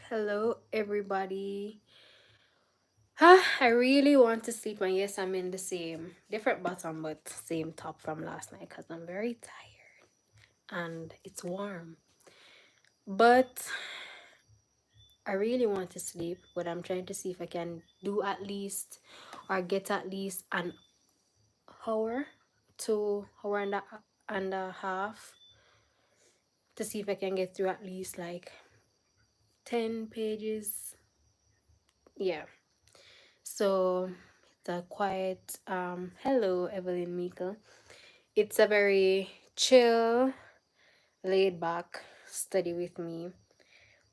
Hello, everybody. I really want to sleep, and yes, I'm in the same, different bottom, but same top from last night because I'm very tired and it's warm. But I really want to sleep, but I'm trying to see if I can do at least or get at least an hour to hour and a half to see if I can get through at least like 10 pages. Yeah. So it's a quiet hello Evelyn Meikle. It's a very chill, laid back study with me.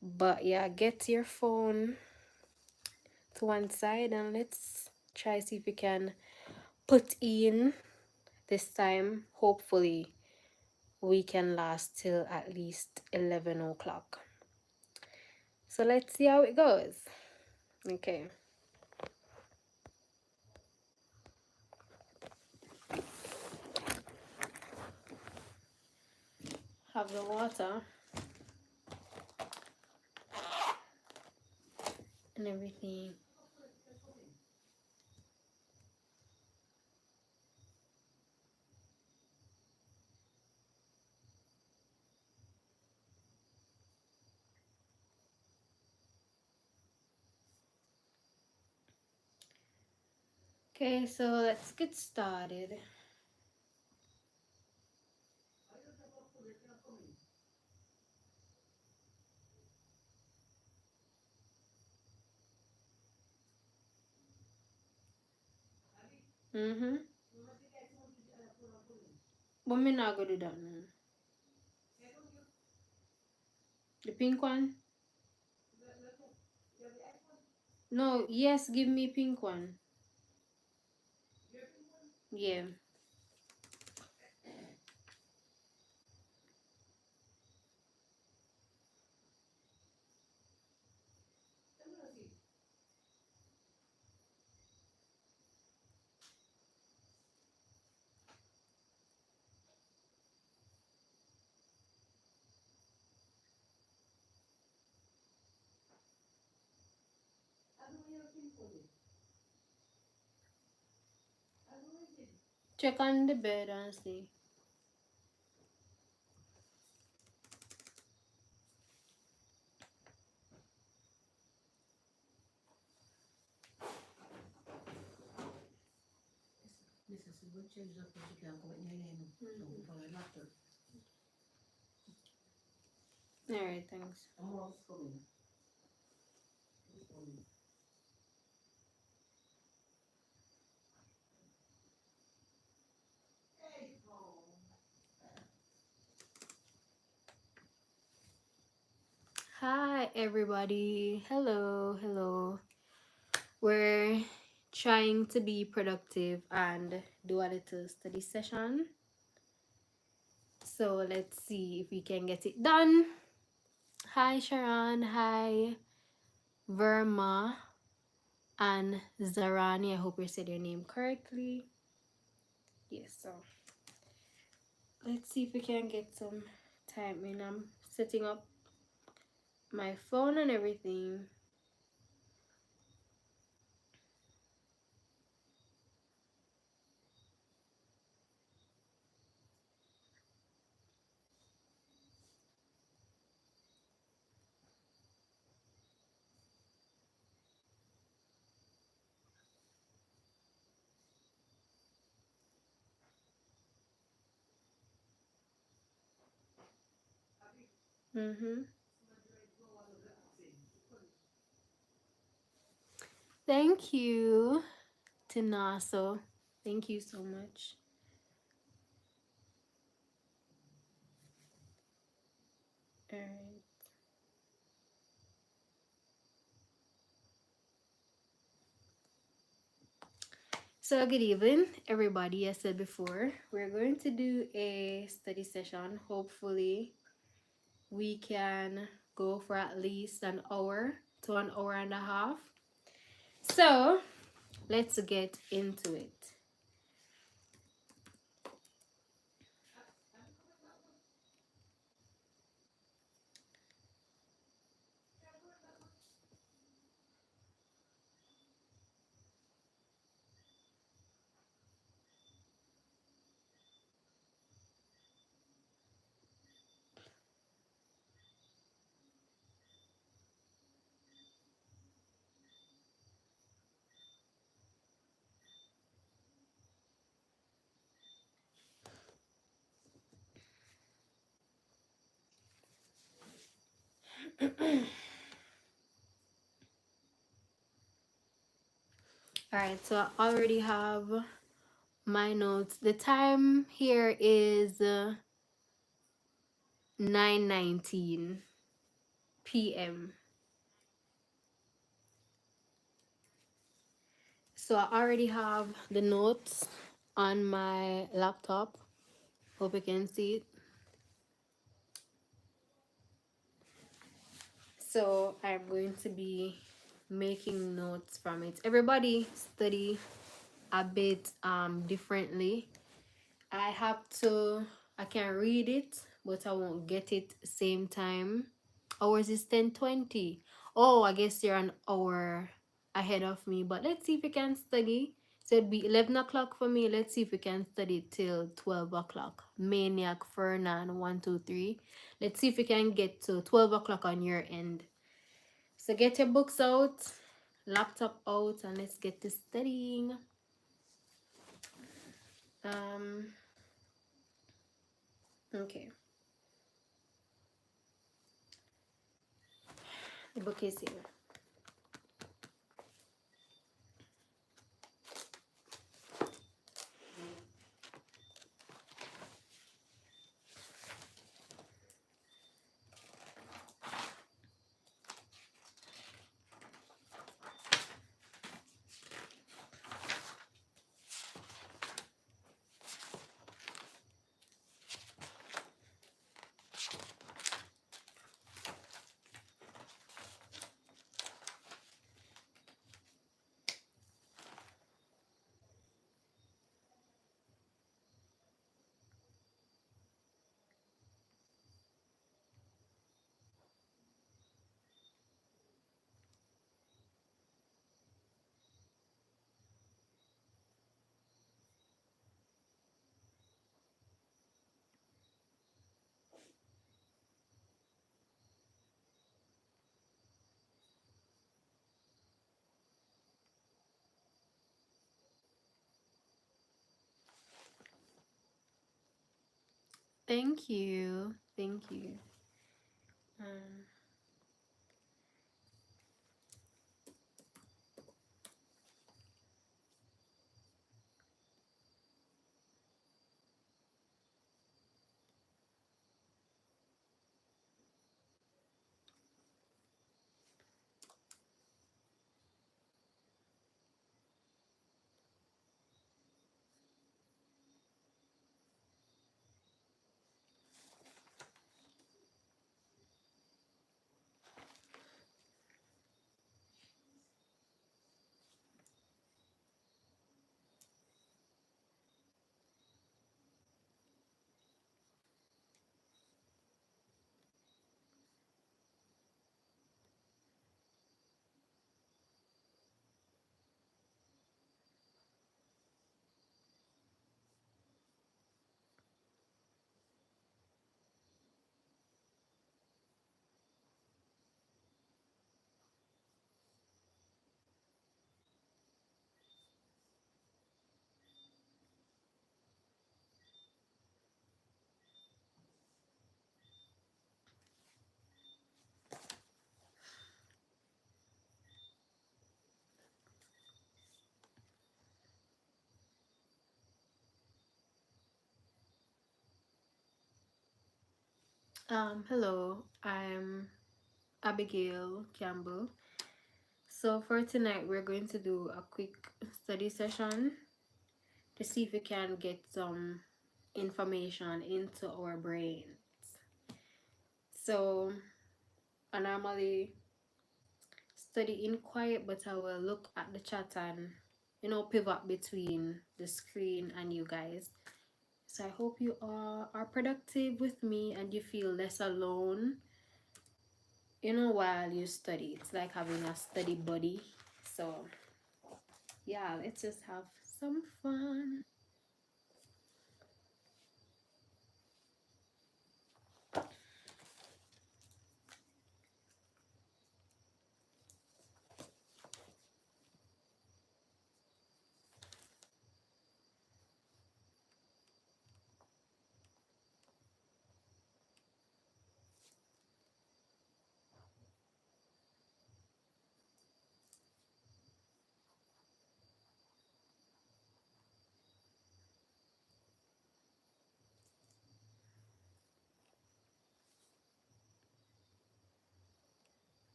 But yeah, get your phone to one side and let's try see if we can put in this time. Hopefully we can last till at least 11 o'clock. So let's see how it goes. Okay. Have the water and everything. Okay, so let's get started. Mm-hmm. But me not gonna do that now. The pink one? No, yes, give me pink one. Yeah. Check on the bed and see. Alright, thanks. Hi everybody. Hello, hello. We're trying to be productive and do a little study session. So let's see if we can get it done. Hi Sharon, hi Verma and Zarani. I hope I said your name correctly. Yes, so let's see if we can get some time in. I'm setting up my phone and everything. Mm-hmm. Thank you, Tinaso. Thank you so much. All right. So good evening, everybody. As I said before, we're going to do a study session. Hopefully, we can go for at least an hour to an hour and a half. So let's get into it. All right, so I already have my notes. The time here is 9:19 p.m. So I already have the notes on my laptop. Hope you can see it. So I'm going to be making notes from it. Everybody study a bit differently. I can read it, but I won't get it same time. Ours is 10:20. Oh, I guess you're an hour ahead of me, but let's see if we can study. So it'd be 11 o'clock for me. Let's see if we can study till 12 o'clock. Maniac, Fernan, 1, 2, 3. Let's see if we can get to 12 o'clock on your end. So get your books out, laptop out, and let's get to studying. Okay. The book is here. Thank you. Thank you. Um, Hello, I'm Abigail Campbell. So for tonight, we're going to do a quick study session to see if we can get some information into our brains. So I normally study in quiet, but I will look at the chat and pivot between the screen and you guys. So I hope you are productive with me and you feel less alone, while you study. It's like having a study buddy. So yeah, let's just have some fun.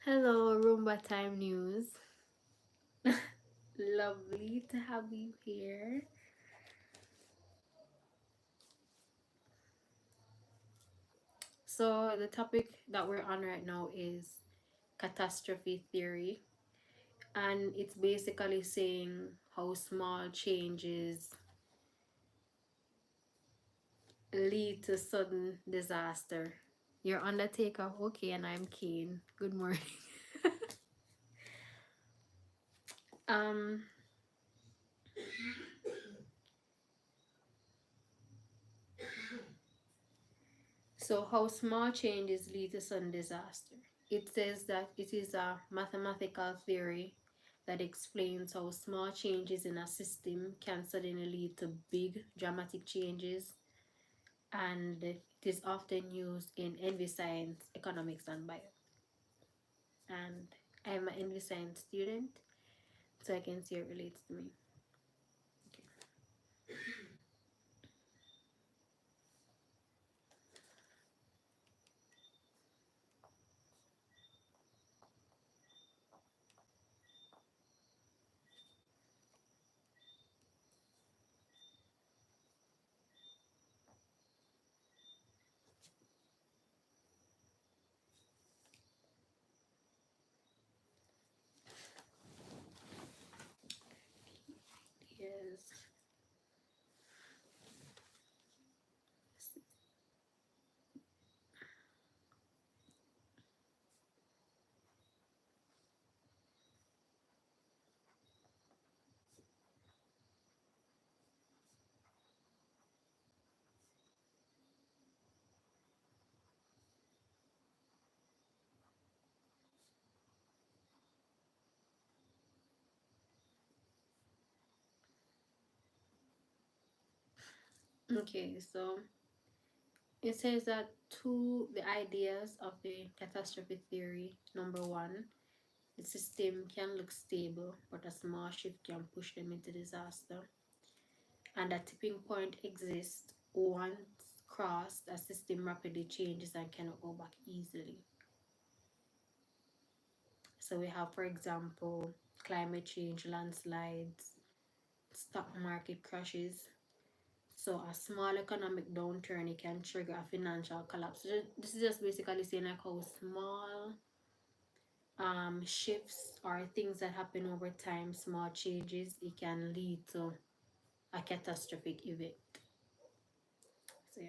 Hello, Roomba Time News. Lovely to have you here. So, the topic that we're on right now is catastrophe theory, and it's basically saying how small changes lead to sudden disaster. You're Undertaker, okay, and I'm Kane. Good morning. um, so how small changes lead to sudden disaster. It says that it is a mathematical theory that explains how small changes in a system can suddenly lead to big dramatic changes, and it is often used in envy science, economics, and bio. And I'm an envy science student, so I can see it relates to me. Yes. Okay, so it says that the ideas of the catastrophe theory. Number one, the system can look stable, but a small shift can push them into disaster. And a tipping point exists once crossed, a system rapidly changes and cannot go back easily. So we have, for example, climate change, landslides, stock market crashes. So a small economic downturn, it can trigger a financial collapse. So this is just basically saying like how small shifts or things that happen over time, small changes, it can lead to a catastrophic event. So yeah.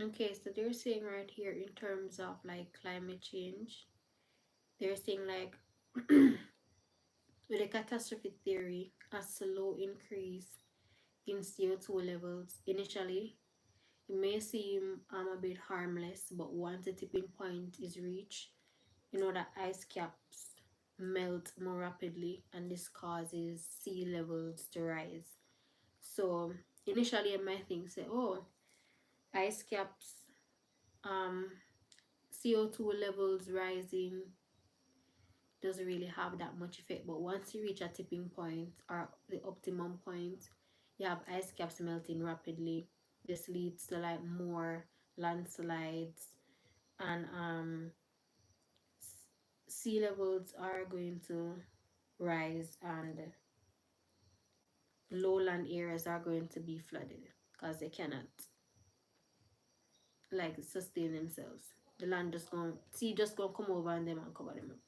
Okay, so they're saying right here in terms of like climate change, they're saying like with the catastrophe theory, a slow increase in CO2 levels initially, it may seem a bit harmless, but once the tipping point is reached, you know that ice caps melt more rapidly and this causes sea levels to rise. So initially I might think say, oh, ice caps, um CO2 levels rising doesn't really have that much effect. But once you reach a tipping point or the optimum point, you have ice caps melting rapidly. This leads to like more landslides, and sea levels are going to rise, and lowland areas are going to be flooded because they cannot like sustain themselves. The land just going sea just gonna come over and them and cover them up.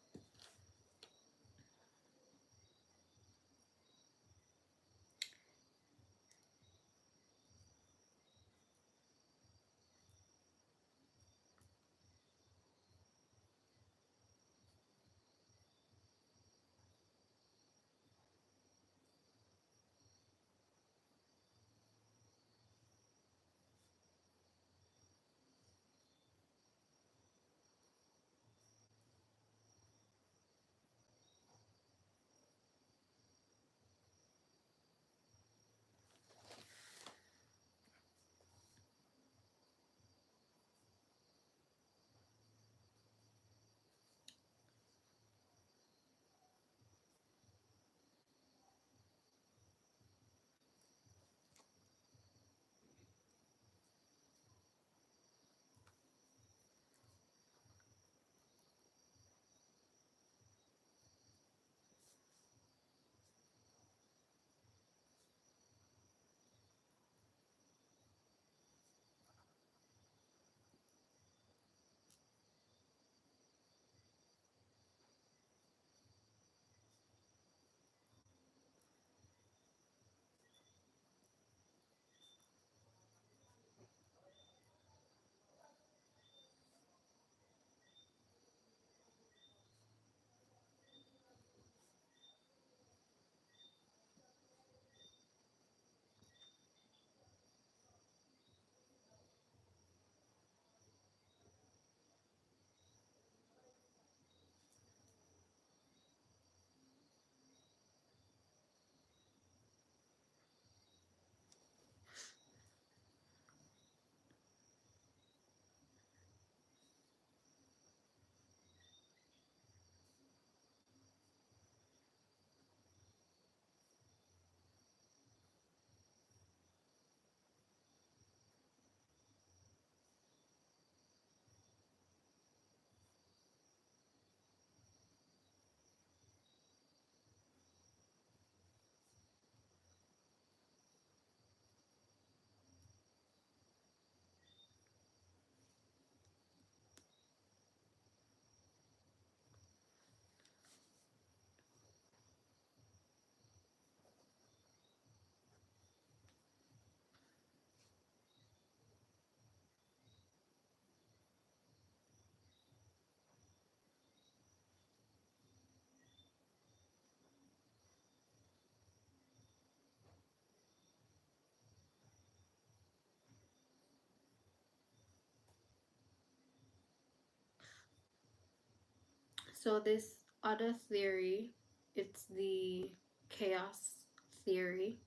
So this other theory, it's the chaos theory,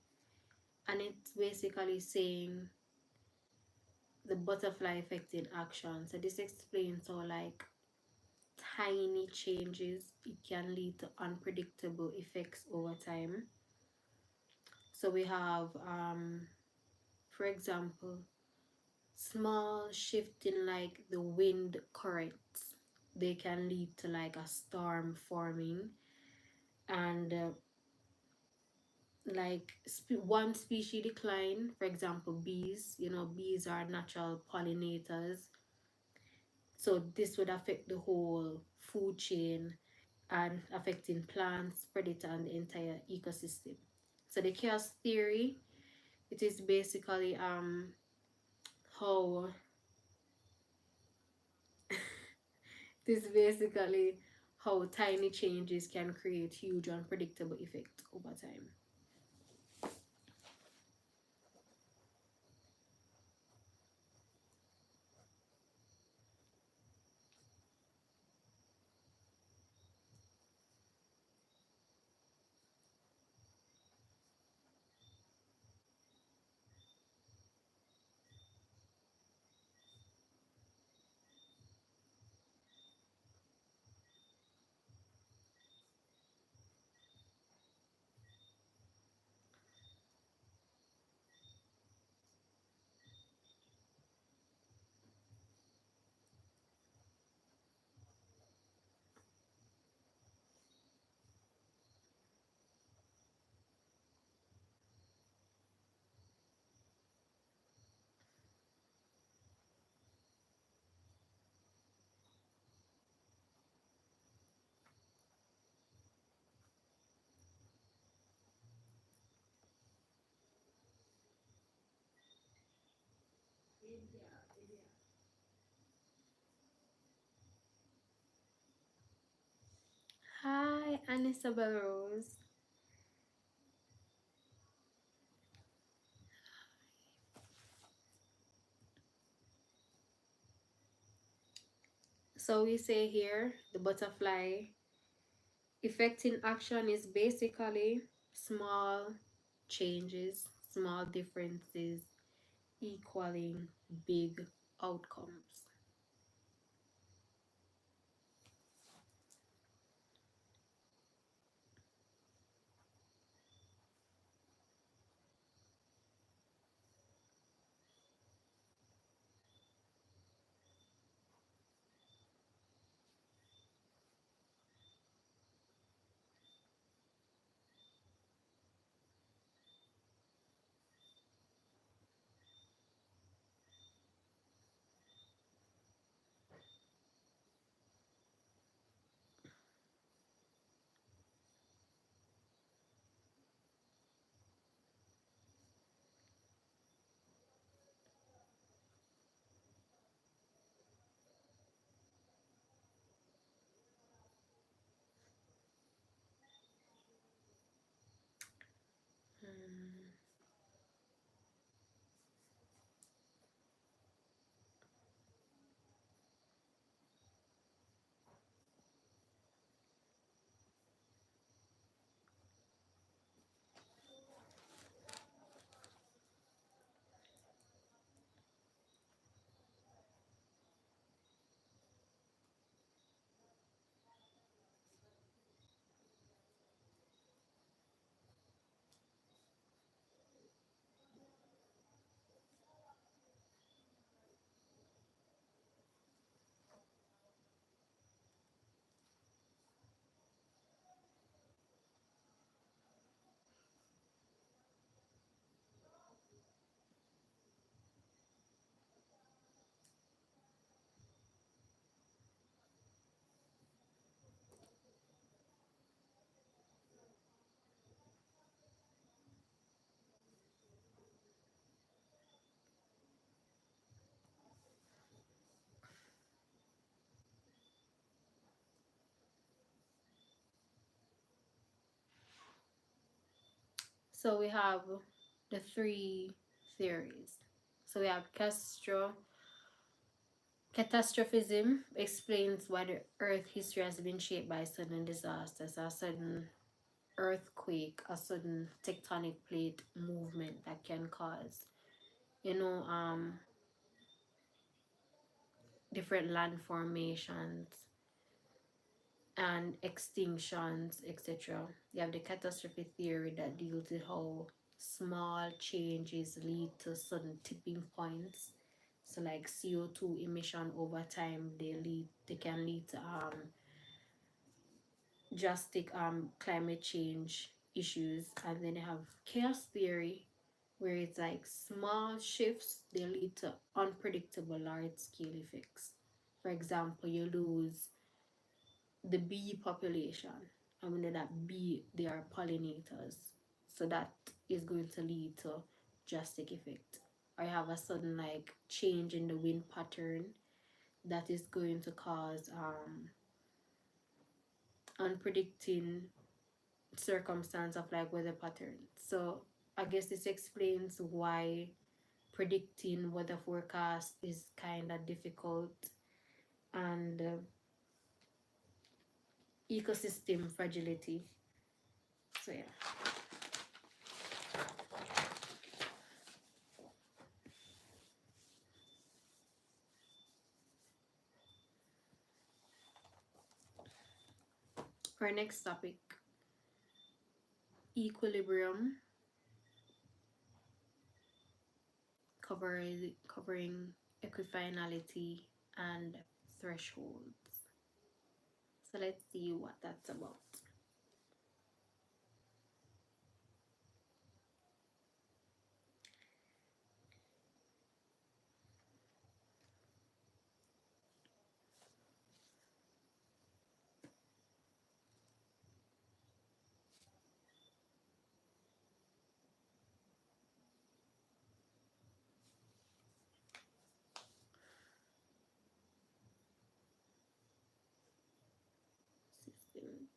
and it's basically saying the butterfly effect in action. So this explains how like tiny changes it can lead to unpredictable effects over time. So we have for example, small shift in like the wind currents, they can lead to like a storm forming, and like one species decline, for example bees. You know, bees are natural pollinators, so this would affect the whole food chain and affecting plants, predator, and the entire ecosystem. So the chaos theory, it is basically how this basically how tiny changes can create huge unpredictable effect over time. Isabel Rose. So we say here the butterfly effect in action is basically small changes, small differences equaling big outcomes. Hmm. So we have the three theories. So we have catastrophism explains why the Earth history has been shaped by sudden disasters, a sudden earthquake, a sudden tectonic plate movement that can cause, you know, different land formations and extinctions, etc. You have the catastrophe theory that deals with how small changes lead to sudden tipping points. So like CO2 emission over time, they can lead to drastic climate change issues. And then you have chaos theory, where it's like small shifts they lead to unpredictable large scale effects. For example, you lose the bee population, and we know that bee, they are pollinators, so that is going to lead to drastic effect. Or you have a sudden like change in the wind pattern that is going to cause unpredicting circumstance of like weather patterns. So I guess this explains why predicting weather forecast is kind of difficult, and ecosystem fragility. So yeah. Our next topic, equilibrium, covering equifinality and thresholds. So let's see what that's about. System.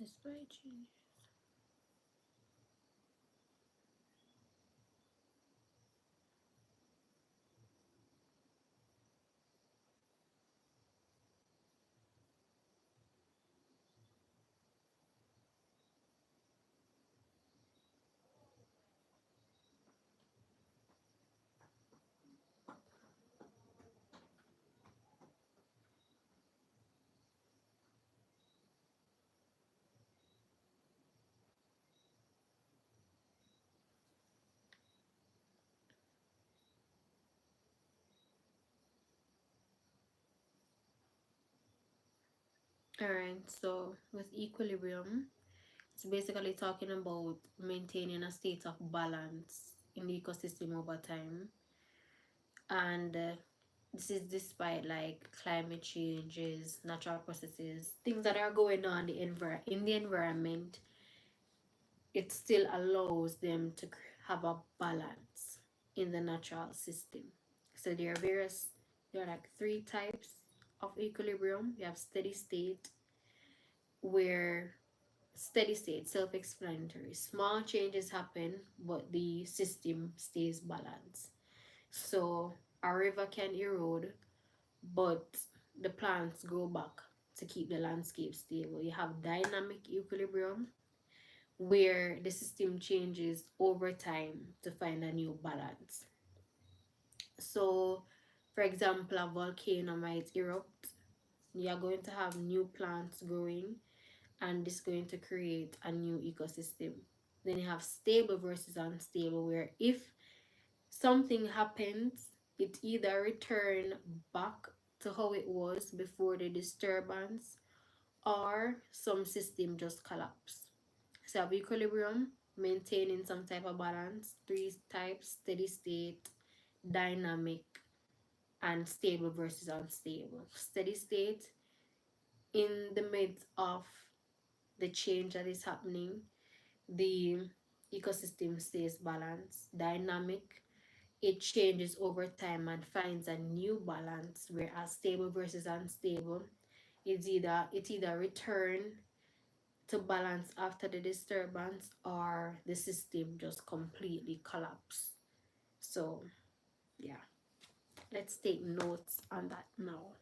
Despite change. Alright, so with equilibrium, it's basically talking about maintaining a state of balance in the ecosystem over time. And this is despite like climate changes, natural processes, things that are going on in the environment. It still allows them to have a balance in the natural system. So there are like three types of equilibrium. You have steady state, where steady state, self-explanatory. Small changes happen, but the system stays balanced. So a river can erode, but the plants grow back to keep the landscape stable. You have dynamic equilibrium, where the system changes over time to find a new balance. So, for example, a volcano might erupt. You are going to have new plants growing, and this is going to create a new ecosystem. Then you have stable versus unstable, where if something happens, it either return back to how it was before the disturbance, or some system just collapse. So have equilibrium, maintaining some type of balance, three types: steady state, dynamic, and stable versus unstable. Steady state, in the midst of the change that is happening, the ecosystem stays balanced. Dynamic, it changes over time and finds a new balance, whereas stable versus unstable, it either return to balance after the disturbance, or the system just completely collapse. So yeah, let's take notes on that now.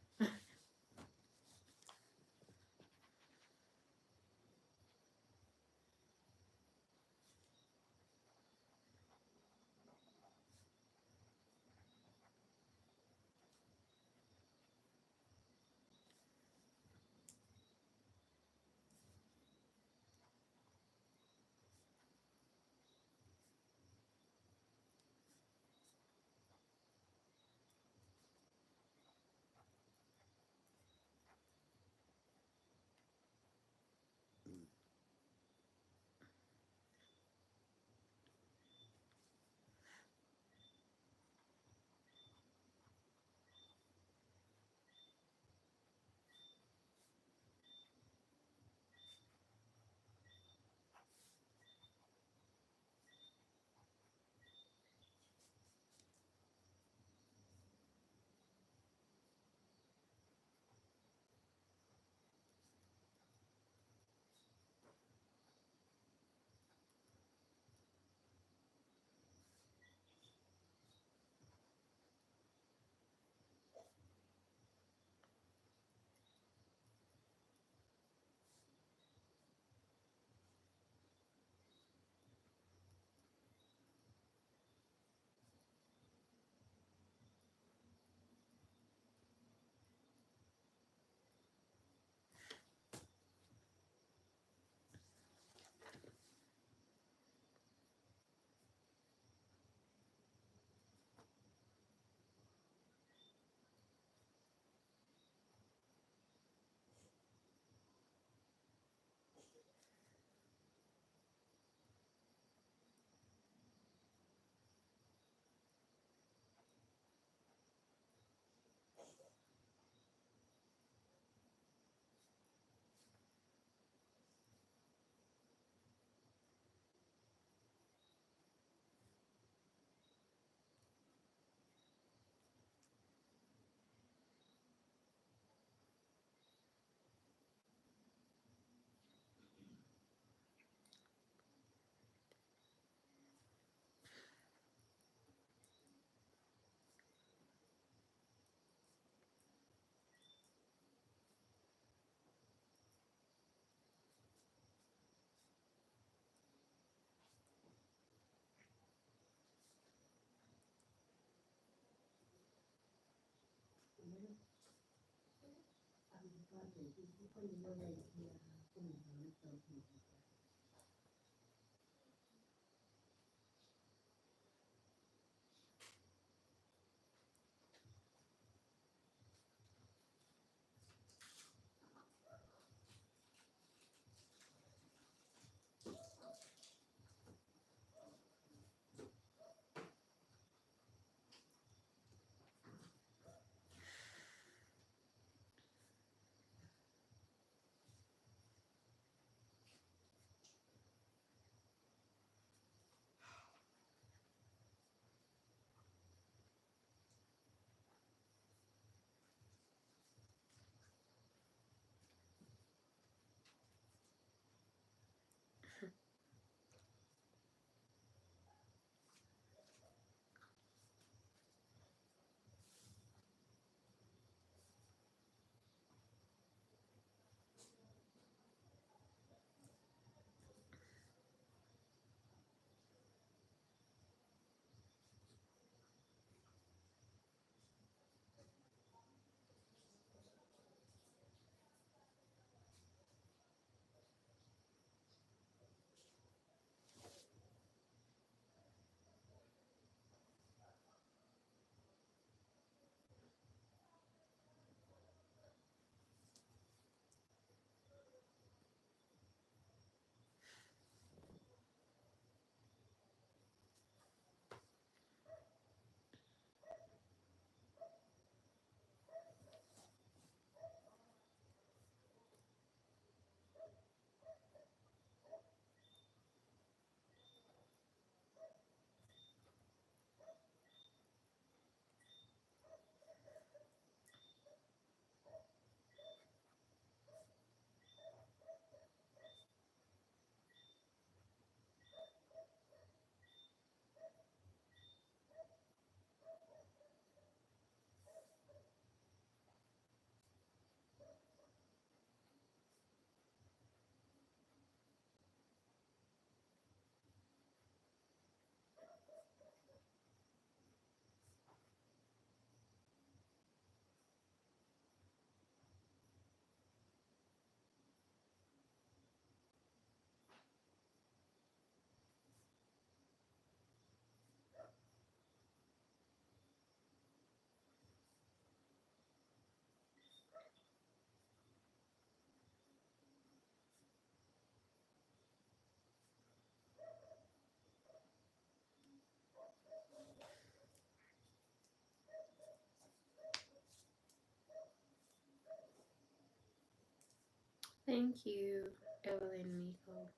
Thank you, Evelyn Miko.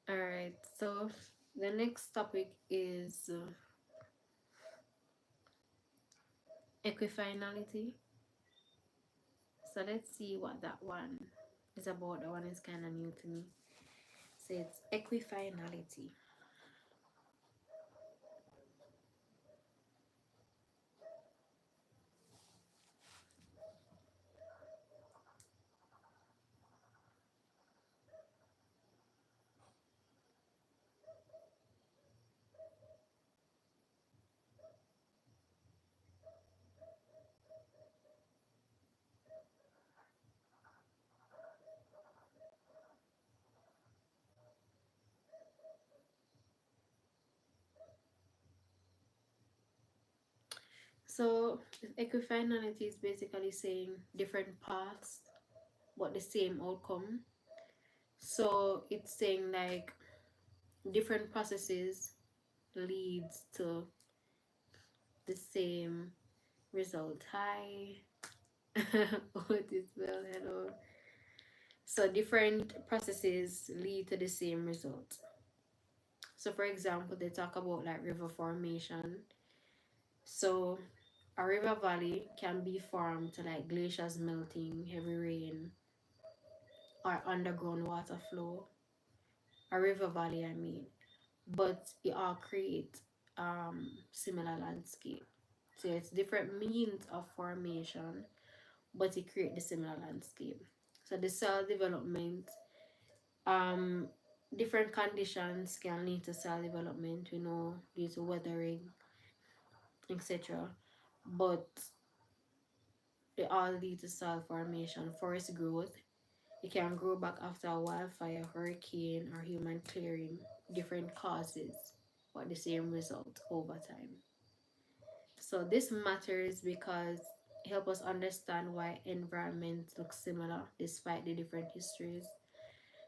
All right, so the next topic is equifinality. So let's see what that one is about. That one is kind of new to me. So it's equifinality. So equifinality is basically saying different paths but the same outcome. So it's saying like different processes leads to the same result. Hi. What is well, hello. So different processes lead to the same result. So for example, they talk about like river formation. So a river valley can be formed to like glaciers melting, heavy rain, or underground water flow. A river valley, I mean. But it all create similar landscape. So it's different means of formation, but it create the similar landscape. So the cell development, um, different conditions can lead to cell development, you know, due to weathering, etc. But they all lead to soil formation, forest growth. It can grow back after a wildfire, hurricane, or human clearing, different causes, but the same result over time. So this matters because it helps us understand why environments look similar despite the different histories.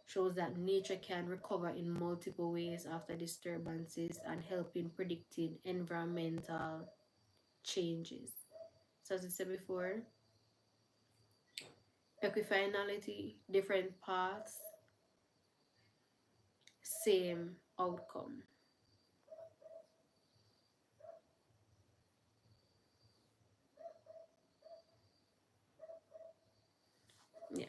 Shows that nature can recover in multiple ways after disturbances and help in predicting environmental changes. So as I said before, equifinality, different paths, same outcome. Yeah.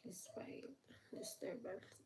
Despite disturbance.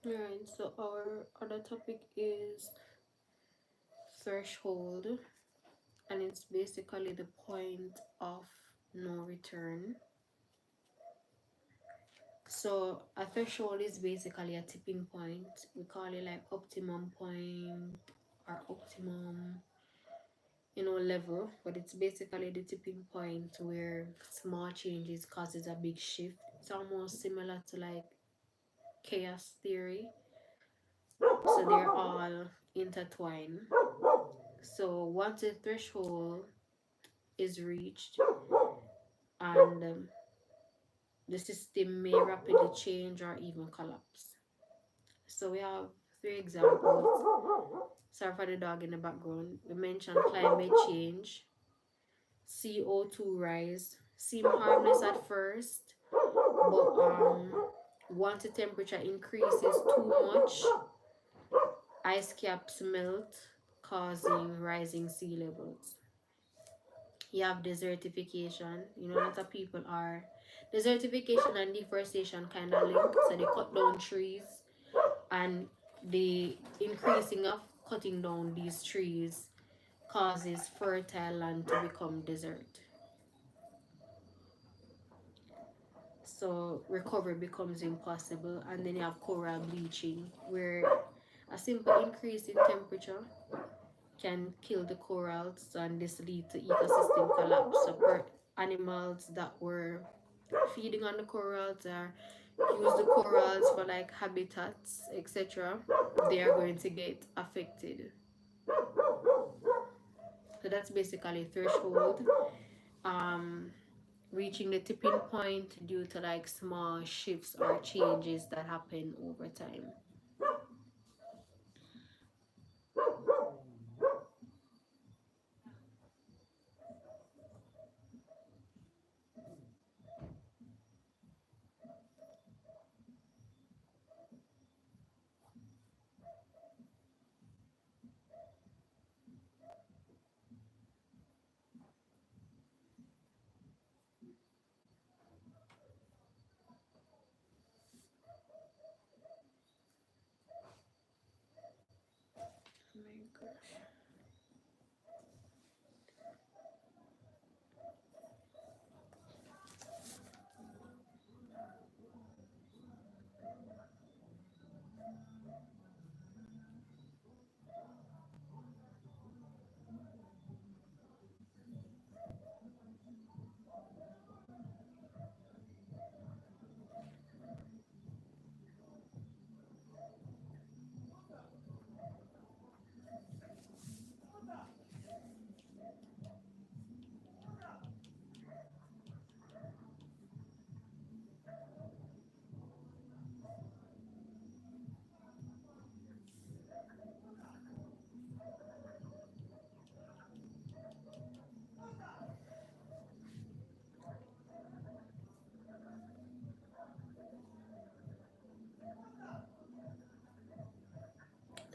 Alright, so our other topic is threshold, and it's basically the point of no return. So a threshold is basically a tipping point. We call it like optimum point or optimum, level, but it's basically the tipping point where small changes causes a big shift. It's almost similar to like chaos theory. So they're all intertwined. So once a threshold is reached, and the system may rapidly change or even collapse. So we have three examples. Sorry for the dog in the background. We mentioned climate change, CO2 rise. Seem harmless at first, but once the temperature increases too much, ice caps melt, causing rising sea levels. You have desertification. A lot of people are desertification and deforestation kind of linked. So they cut down trees, and the increasing of cutting down these trees causes fertile land to become desert. So recovery becomes impossible, and then you have coral bleaching, where a simple increase in temperature can kill the corals, and this lead to ecosystem collapse. So animals that were feeding on the corals or use the corals for like habitats, etc., they are going to get affected. So that's basically threshold. Um, Reaching the tipping point due to like small shifts or changes that happen over time. Oh my gosh.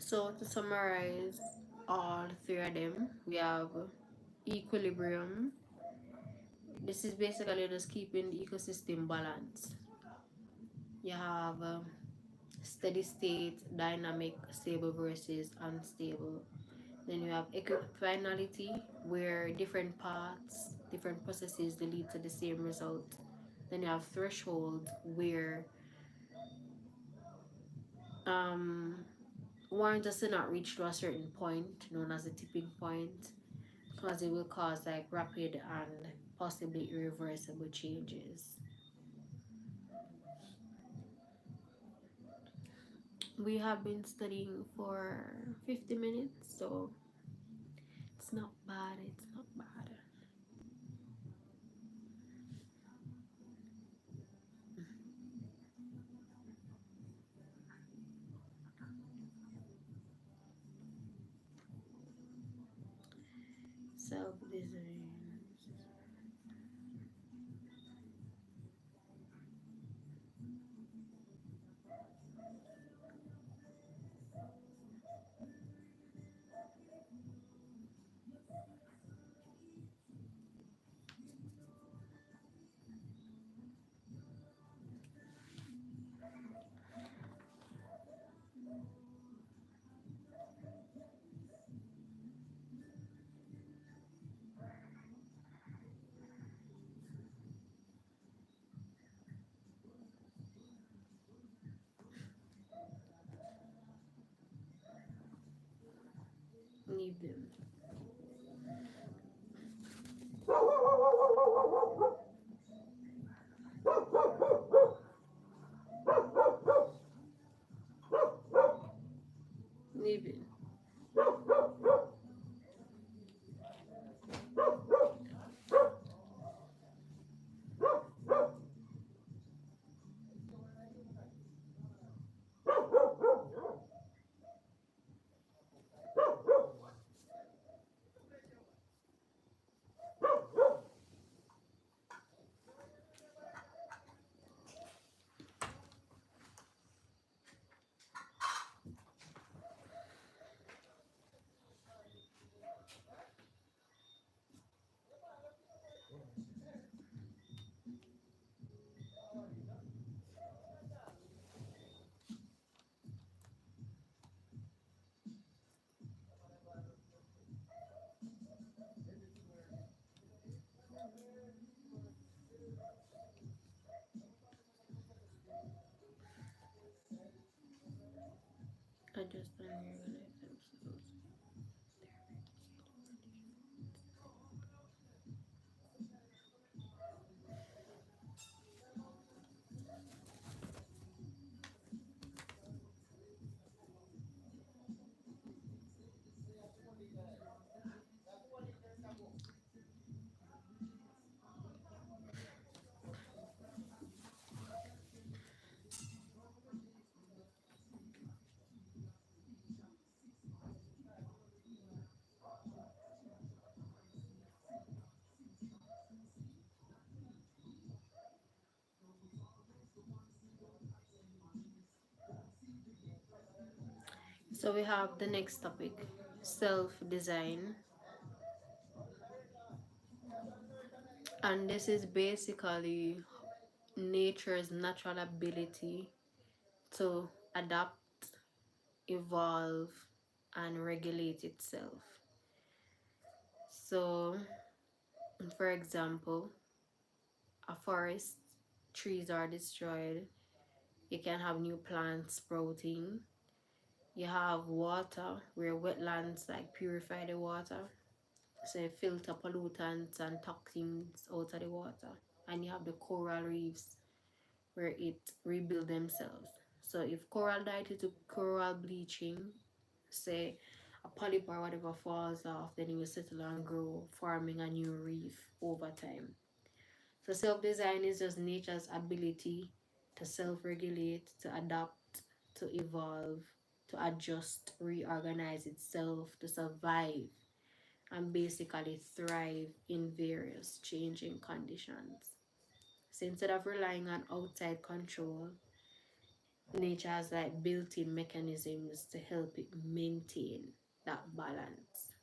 So to summarize all three of them, we have equilibrium. This is basically just keeping the ecosystem balanced. You have steady state, dynamic, stable versus unstable. Then you have equifinality, where different paths, different processes, they lead to the same result. Then you have threshold, where um, one just not reach to a certain point, known as the tipping point, because it will cause like rapid and possibly irreversible changes. We have been studying for 50 minutes, so it's not bad. It's not bad. Self design. Niven. Niven. Adjust and reorganize themselves. So we have the next topic, self-design. And this is basically nature's natural ability to adapt, evolve, and regulate itself. So, for example, a forest, trees are destroyed, you can have new plants sprouting. You have water, where wetlands like purify the water, so you filter pollutants and toxins out of the water. And you have the coral reefs, where it rebuild themselves. So if coral die due to coral bleaching, say a polyp or whatever falls off, then it will settle and grow, forming a new reef over time. So self-design is just nature's ability to self-regulate, to adapt, to evolve, to adjust, reorganize itself, to survive, and basically thrive in various changing conditions. So instead of relying on outside control, nature has like built-in mechanisms to help it maintain that balance.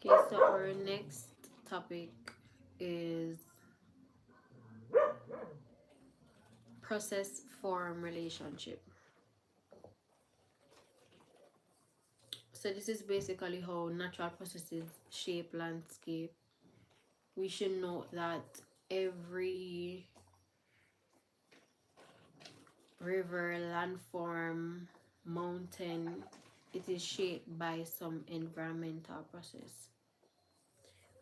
Okay, so our next topic is process form relationship. So this is basically how natural processes shape landscape. We should note that every river, landform, mountain, it is shaped by some environmental process.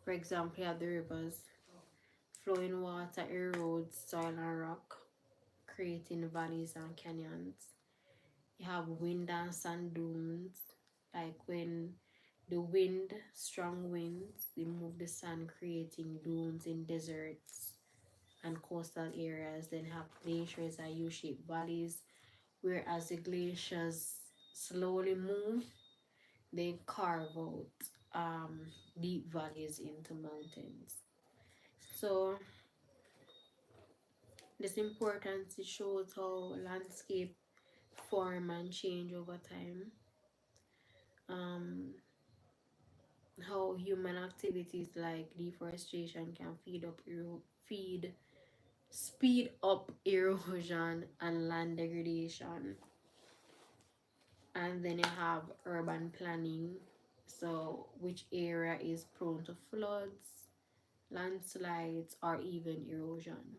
For example, you have the rivers. Flowing water erodes soil and rock, creating valleys and canyons. You have wind and sand dunes, like when the wind, strong winds, they move the sand, creating dunes in deserts and coastal areas. Then have glaciers and U-shaped valleys, whereas the glaciers slowly move, they carve out deep valleys into mountains. So this importance, it shows how landscape form and change over time. Um, how human activities like deforestation can feed speed up erosion and land degradation. And then you have urban planning, so which area is prone to floods, landslides, or even erosion.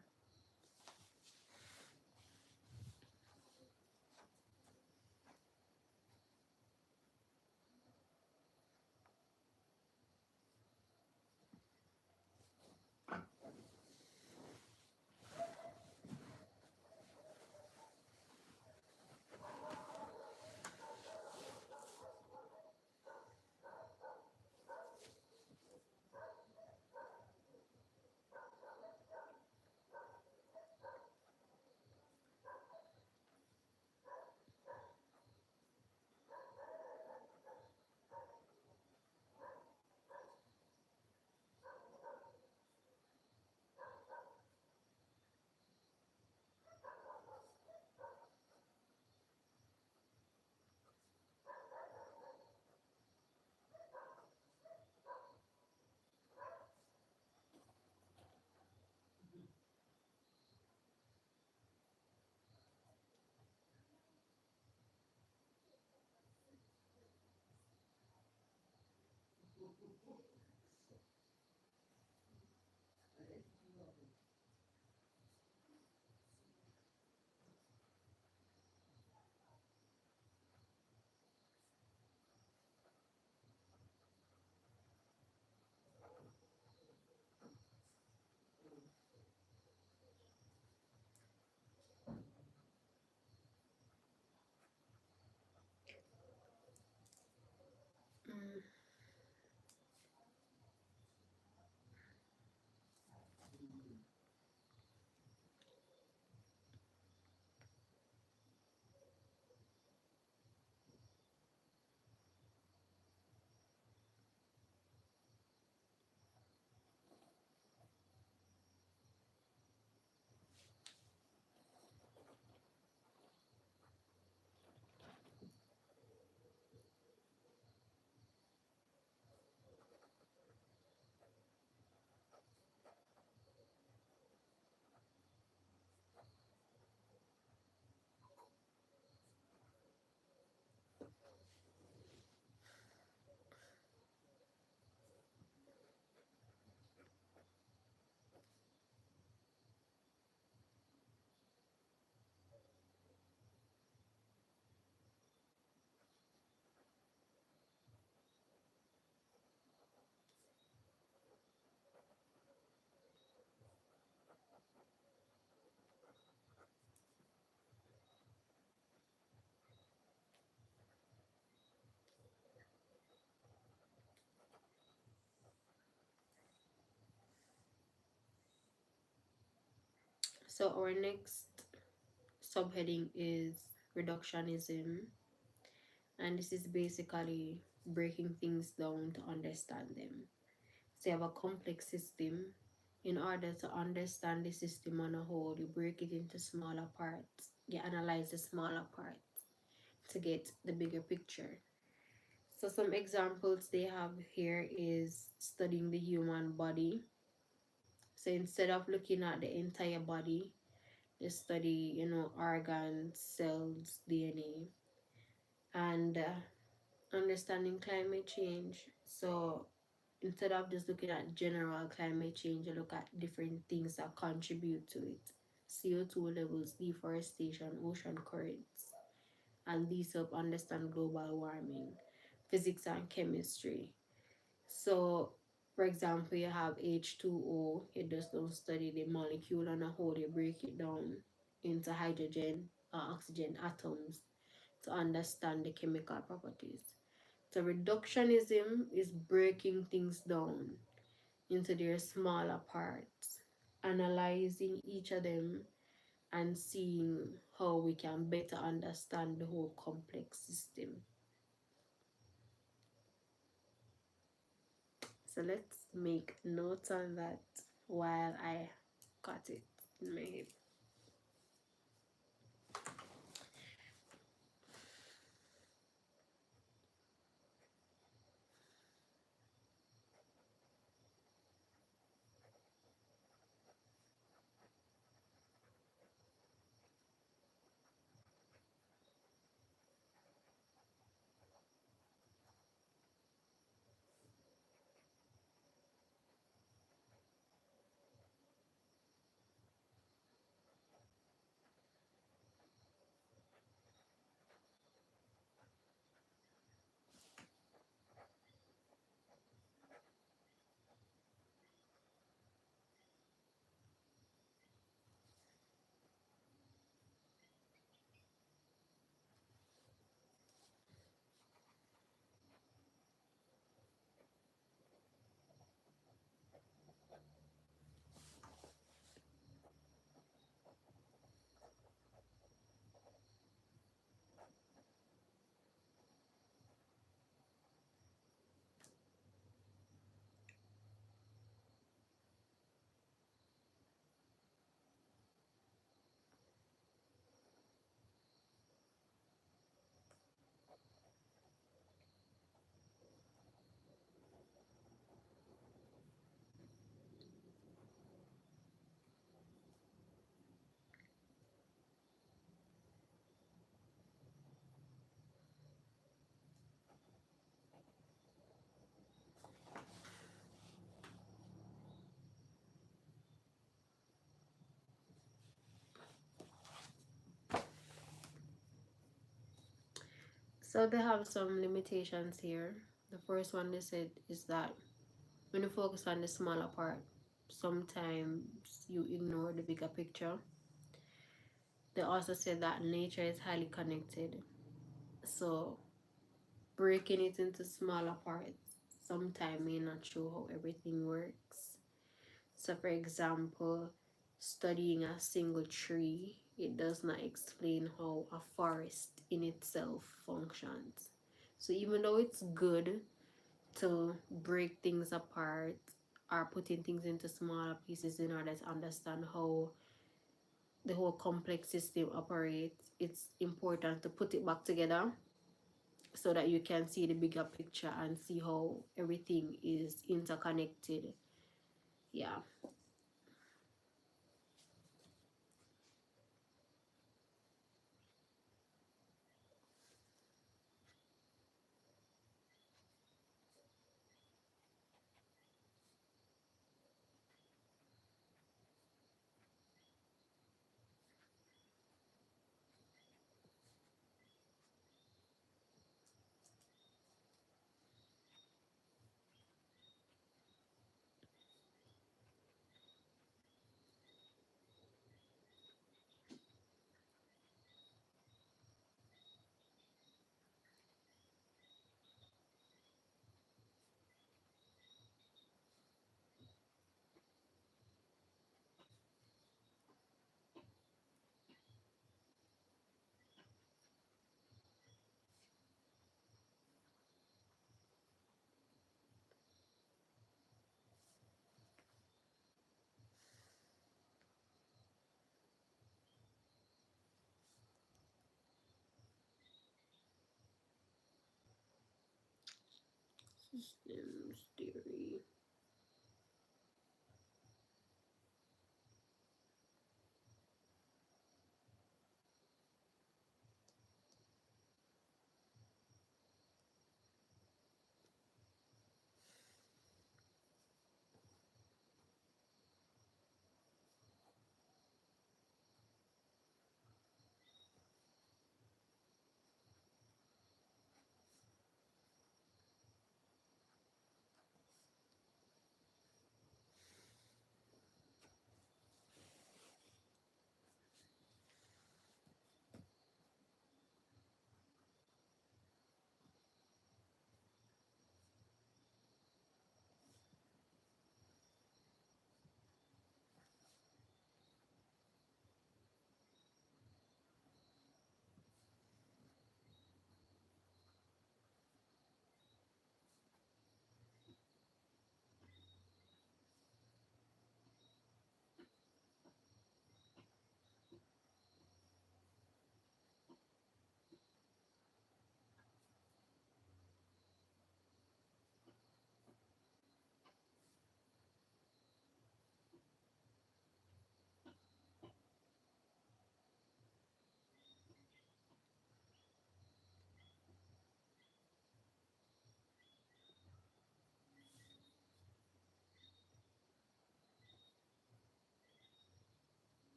Mm. So our next subheading is reductionism, and this is basically breaking things down to understand them. So you have a complex system. In order to understand the system on a whole, you break it into smaller parts. You analyze the smaller parts to get the bigger picture. So some examples they have here is studying the human body. So instead of looking at the entire body, they study, organs, cells, DNA, and understanding climate change. So instead of just looking at general climate change, you look at different things that contribute to it. CO2 levels, deforestation, ocean currents, and these help understand global warming, physics and chemistry. So, for example, you have H2O, you just don't study the molecule and how they break it down into hydrogen or oxygen atoms to understand the chemical properties. So, reductionism is breaking things down into their smaller parts, analyzing each of them and seeing how we can better understand the whole complex system. So let's make notes on that while I got it in my head. So they have some limitations here. The first one they said is that when you focus on the smaller part, sometimes you ignore the bigger picture. They also said that nature is highly connected. So breaking it into smaller parts sometimes may not show how everything works. So, for example, studying a single tree, it does not explain how a forest in itself functions. So, even though it's good to break things apart or putting things into smaller pieces in order to understand how the whole complex system operates, it's important to put it back together so that you can see the bigger picture and see how everything is interconnected. Yeah. Systems theory.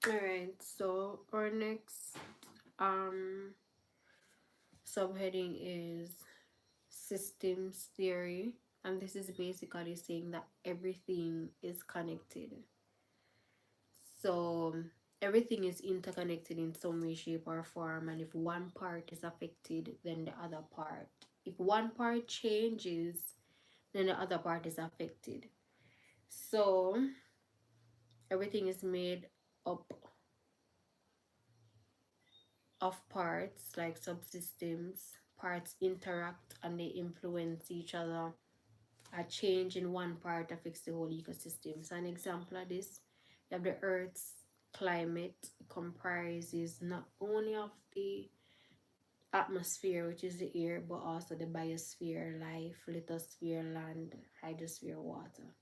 All right, so our next subheading is systems theory, and this is basically saying that everything is connected. So everything is interconnected in some way, shape, or form, and if one part is affected, then the other part. If one part changes, then the other part is affected. So everything is made up of parts like subsystems. Parts interact and they influence each other. A change in one part affects the whole ecosystem. So an example of this, you have the Earth's climate comprises not only of the atmosphere, which is the air, but also the biosphere, life, lithosphere, land, hydrosphere, water.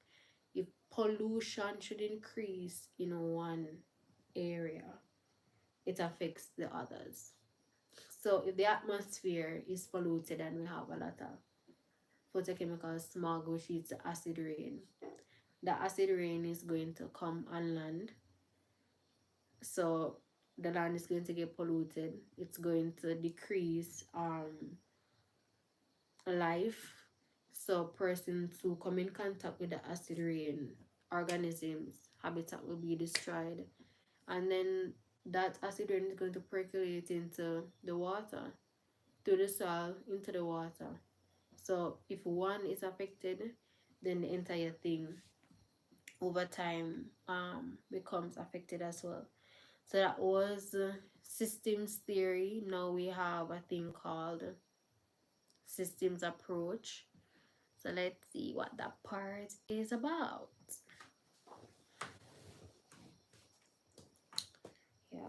If pollution should increase in one area, it affects the others. So if the atmosphere is polluted and we have a lot of photochemical smog, which is acid rain, the acid rain is going to come on land. So the land is going to get polluted. It's going to decrease life. So persons who come in contact with the acid rain, organisms, habitat will be destroyed. And then that acid rain is going to percolate into the water, to the soil, into the water. So if one is affected, then the entire thing over time becomes affected as well. So that was systems theory. Now we have a thing called systems approach. So let's see what that part is about. Yeah.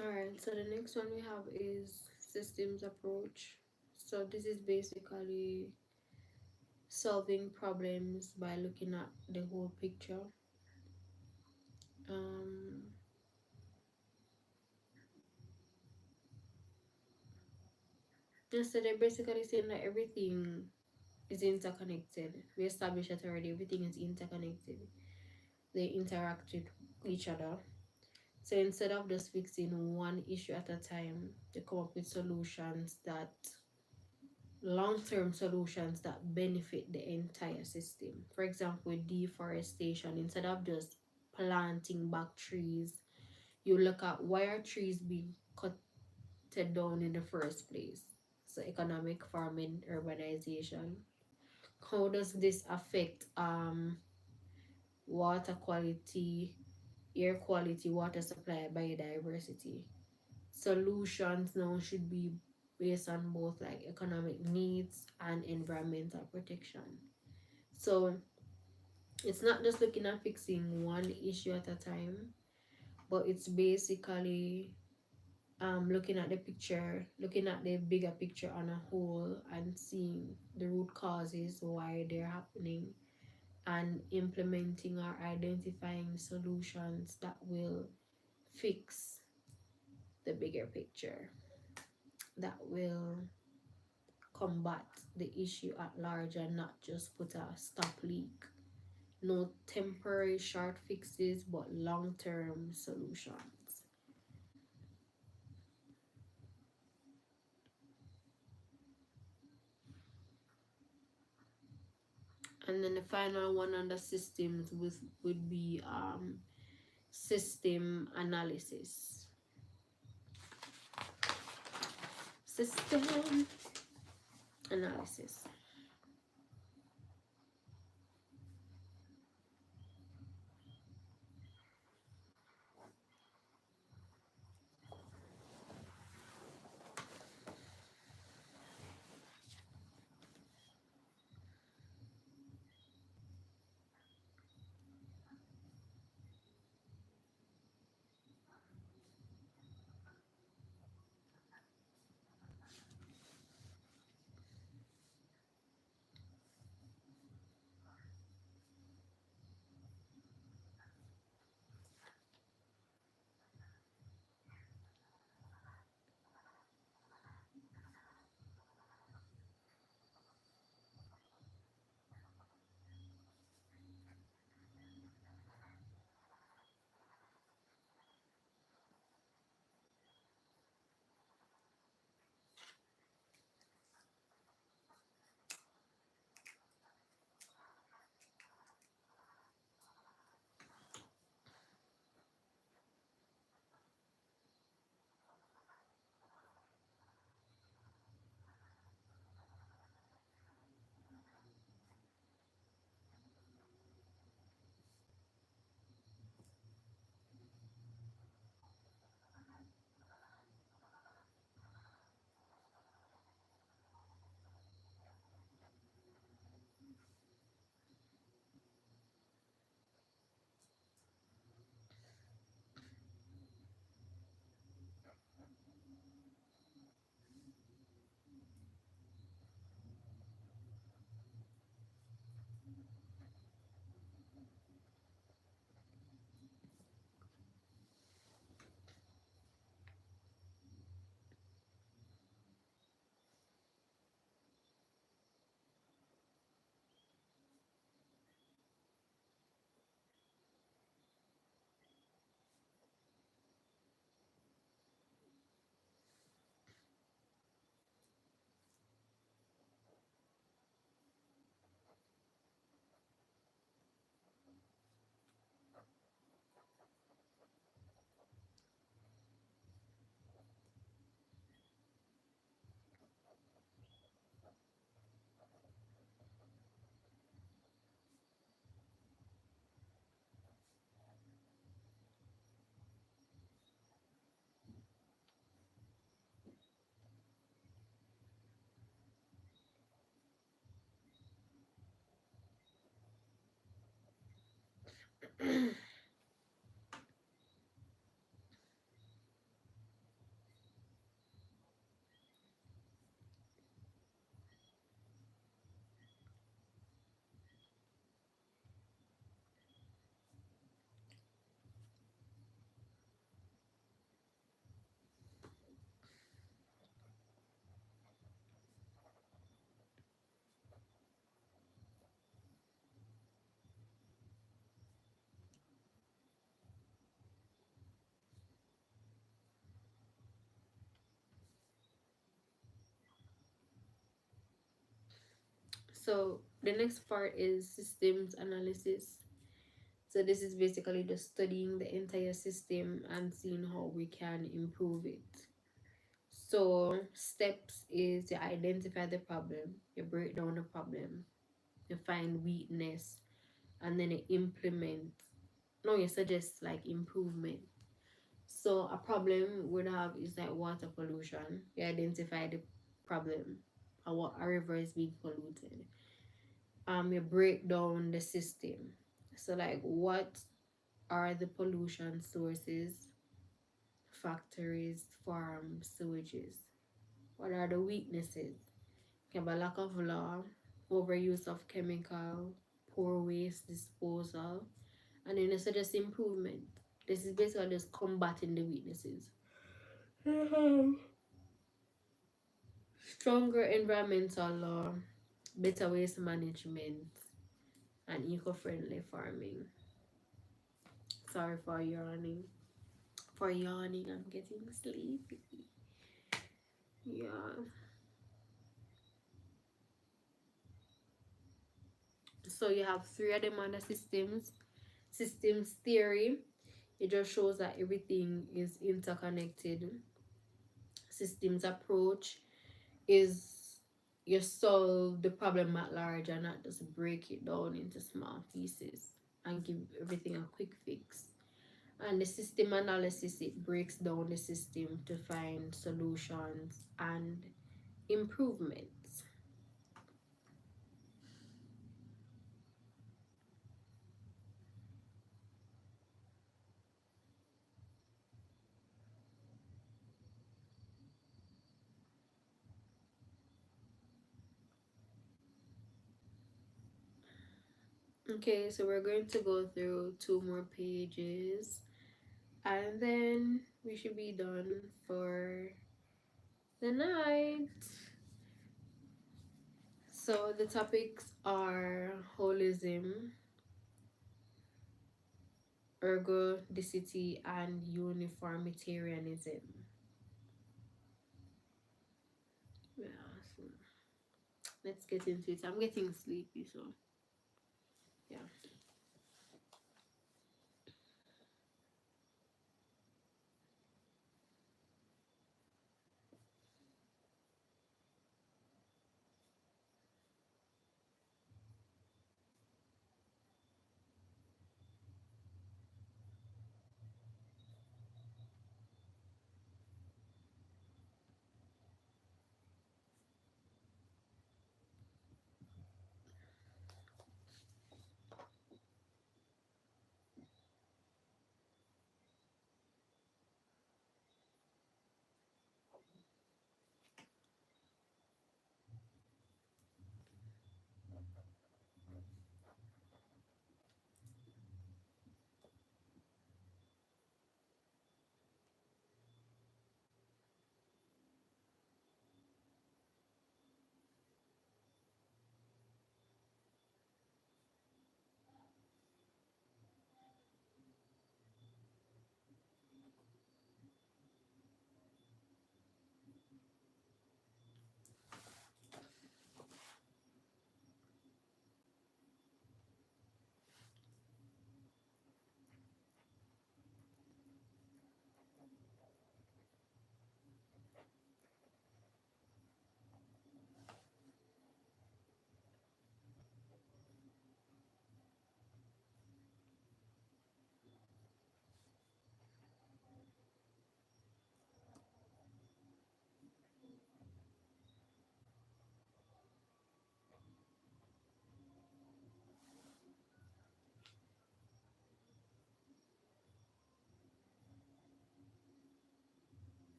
Alright, so the next one we have is systems approach. So this is basically solving problems by looking at the whole picture. Um, yeah, so they're basically saying that everything is interconnected. We established that already. Everything is interconnected. They interact with each other. So instead of just fixing one issue at a time, they come up with solutions that long-term solutions that benefit the entire system. For example, with deforestation, instead of just planting back trees, you look at why are trees being cut down in the first place. So economic farming, urbanization. How does this affect water quality, air quality, water supply, biodiversity? Solutions now should be based on both like economic needs and environmental protection. So it's not just looking at fixing one issue at a time, but it's basically looking at the picture, looking at the bigger picture on a whole and seeing the root causes why they're happening and implementing or identifying solutions that will fix the bigger picture, that will combat the issue at large and not just put a stop leak. No temporary short fixes, but long term solutions. And then the final one under systems would be system analysis. System analysis. So the next part is systems analysis. So this is basically just studying the entire system and seeing how we can improve it. So steps is you identify the problem, you break down the problem, you find weakness, and then you implement. No, you suggest like improvement. So a problem would have is like water pollution. You identify the problem, a river is being polluted. You break down the system. So like what are the pollution sources? Factories, farms, sewages. What are the weaknesses? You have a lack of law, overuse of chemical, poor waste disposal, and then it's just improvement. This is basically just combating the weaknesses. Stronger environmental law, better waste management, and eco-friendly farming. Sorry for yawning. I'm getting sleepy. Yeah. So you have three of them on the systems theory. It just shows that everything is interconnected. Systems approach is you solve the problem at large and not just break it down into small pieces and give everything a quick fix. And the system analysis, it breaks down the system to find solutions and improvements. Okay, so we're going to go through two more pages and then we should be done for the night. So the topics are holism, ergodicity, and uniformitarianism. Yeah, so let's get into it. I'm getting sleepy, so yeah.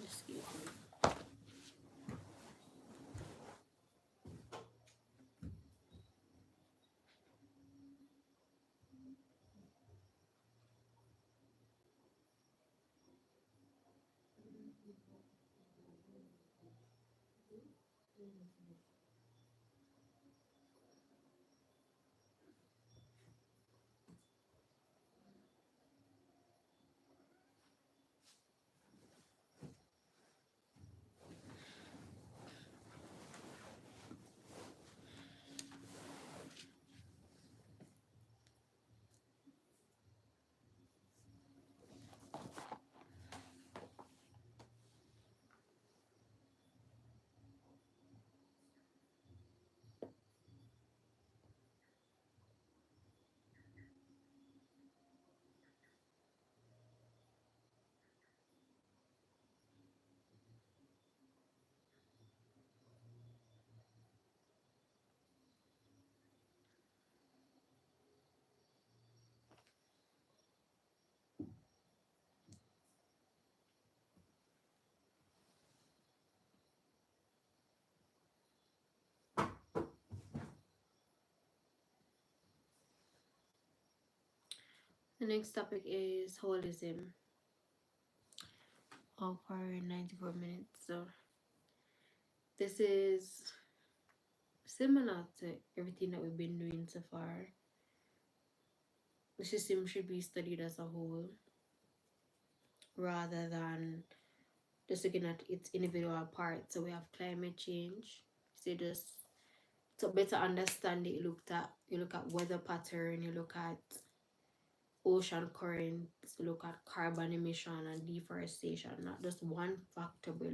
Excuse me. The next topic is holism. All for 94 minutes. So this is similar to everything that we've been doing so far. The system should be studied as a whole rather than just looking at its individual parts. So we have climate change. So just to better understand it, you look at weather pattern, you look at ocean currents, you look at carbon emission and deforestation. Not just one factor, but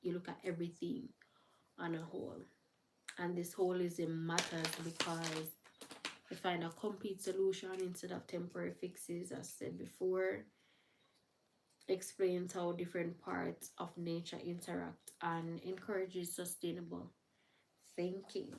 you look at everything on a whole. And this holism matters because we find a complete solution instead of temporary fixes, as said before. Explains how different parts of nature interact and encourages sustainable thinking.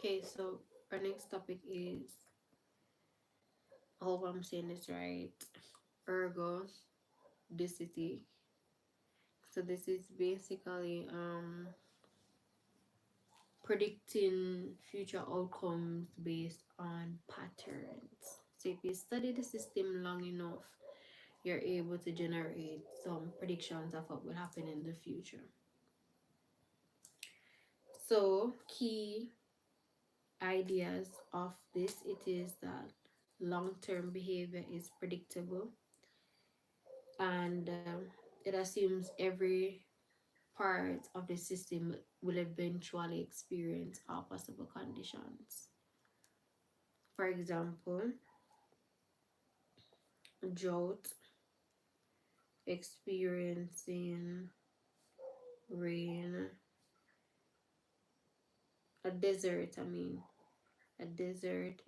Okay, so our next topic is, I hope I'm saying this right, ergodicity. So this is basically predicting future outcomes based on patterns. So if you study the system long enough, you're able to generate some predictions of what will happen in the future. So key ideas of this, it is that long-term behavior is predictable, and it assumes every part of the system will eventually experience all possible conditions. For example, drought, experiencing rain, a desert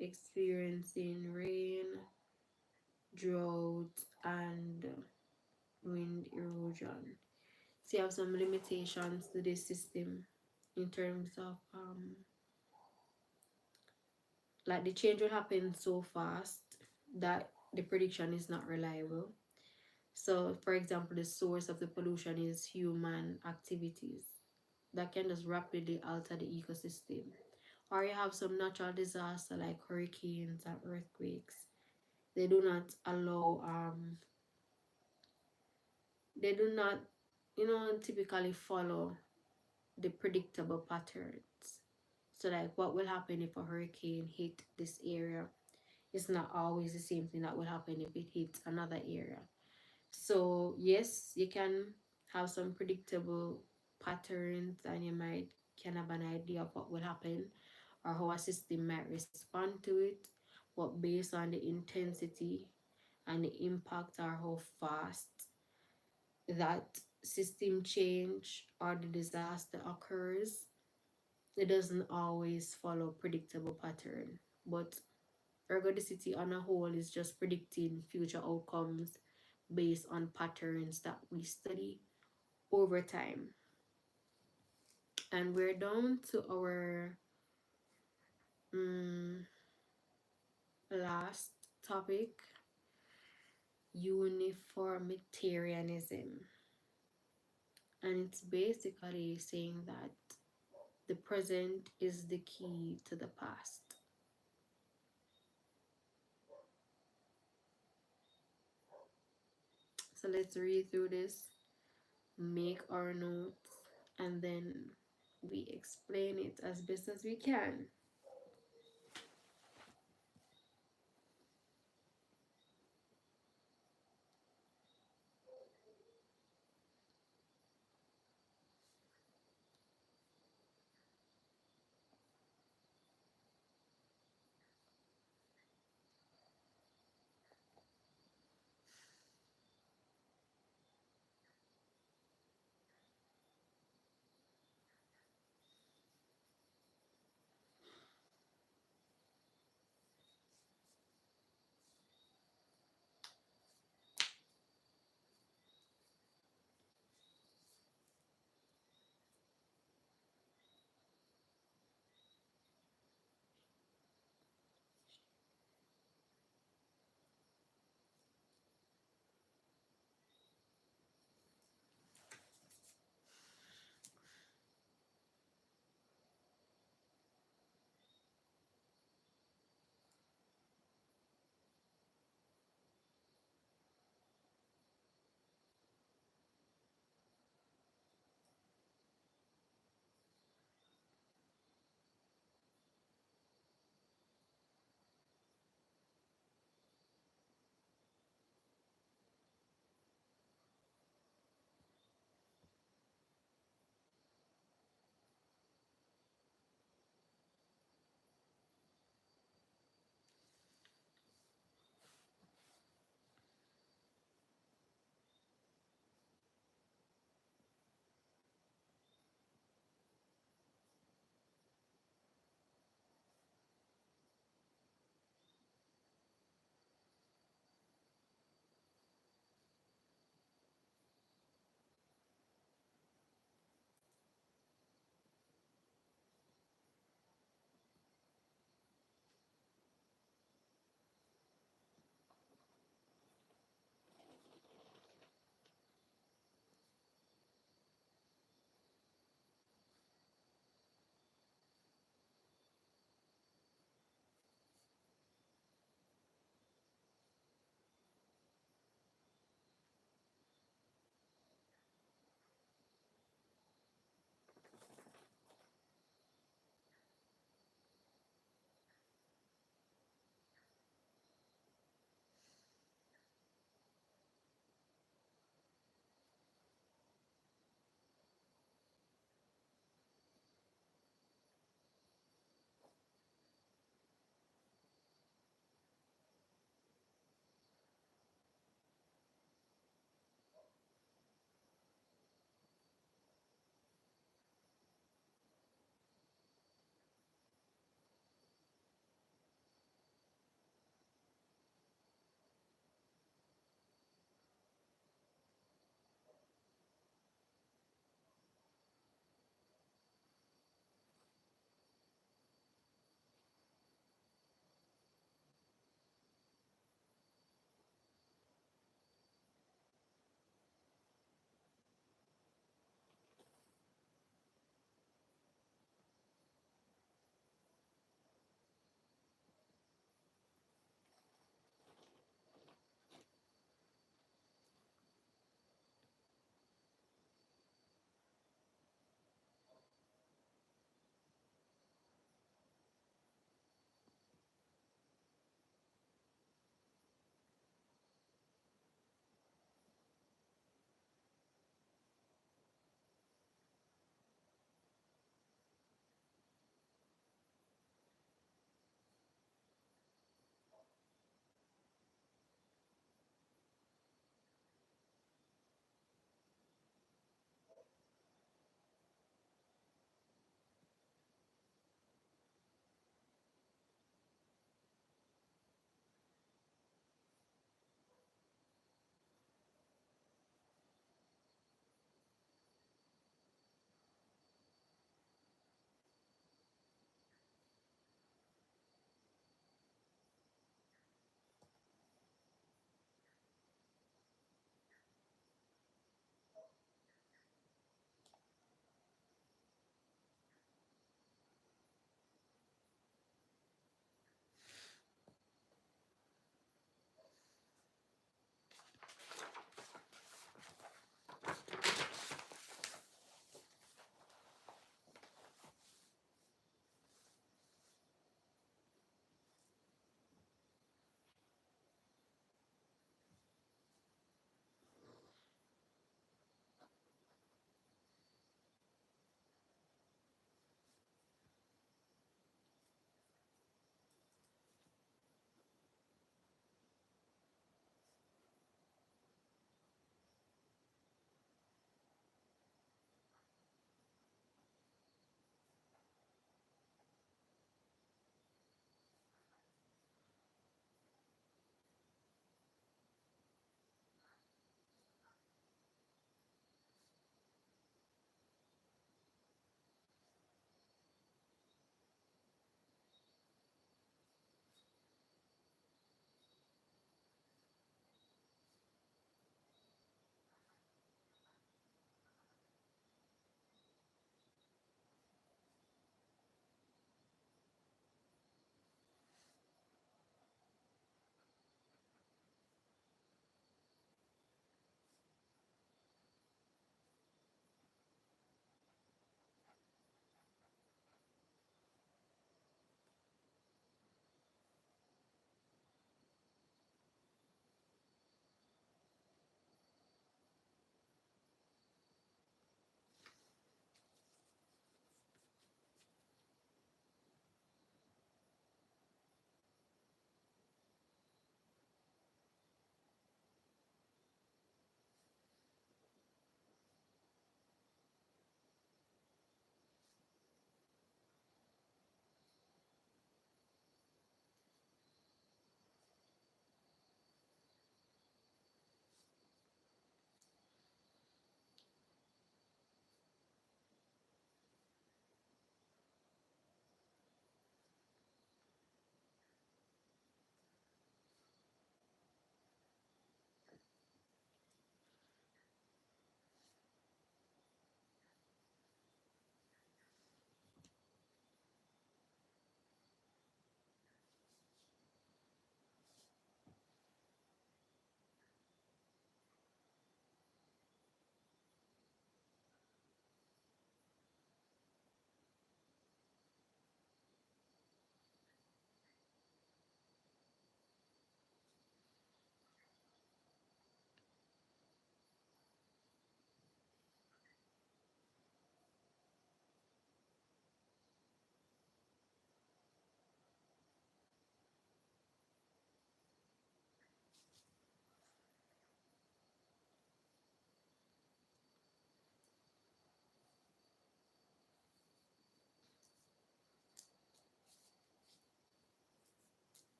experiencing rain, drought, and wind erosion. So you have some limitations to this system in terms of like the change will happen so fast that the prediction is not reliable. So for example, the source of the pollution is human activities that can just rapidly alter the ecosystem. Or you have some natural disaster like hurricanes and earthquakes. They do not allow they do not, typically follow the predictable patterns. So like what will happen if a hurricane hit this area is not always the same thing that will happen if it hits another area. So yes, you can have some predictable patterns, and you might can have an idea of what will happen or how a system might respond to it, but based on the intensity and the impact, or how fast that system change or the disaster occurs, it doesn't always follow predictable pattern. But ergodicity on a whole is just predicting future outcomes based on patterns that we study over time. And we're down to our last topic, uniformitarianism. And it's basically saying that the present is the key to the past. So let's read through this, make our notes, and then we explain it as best as we can.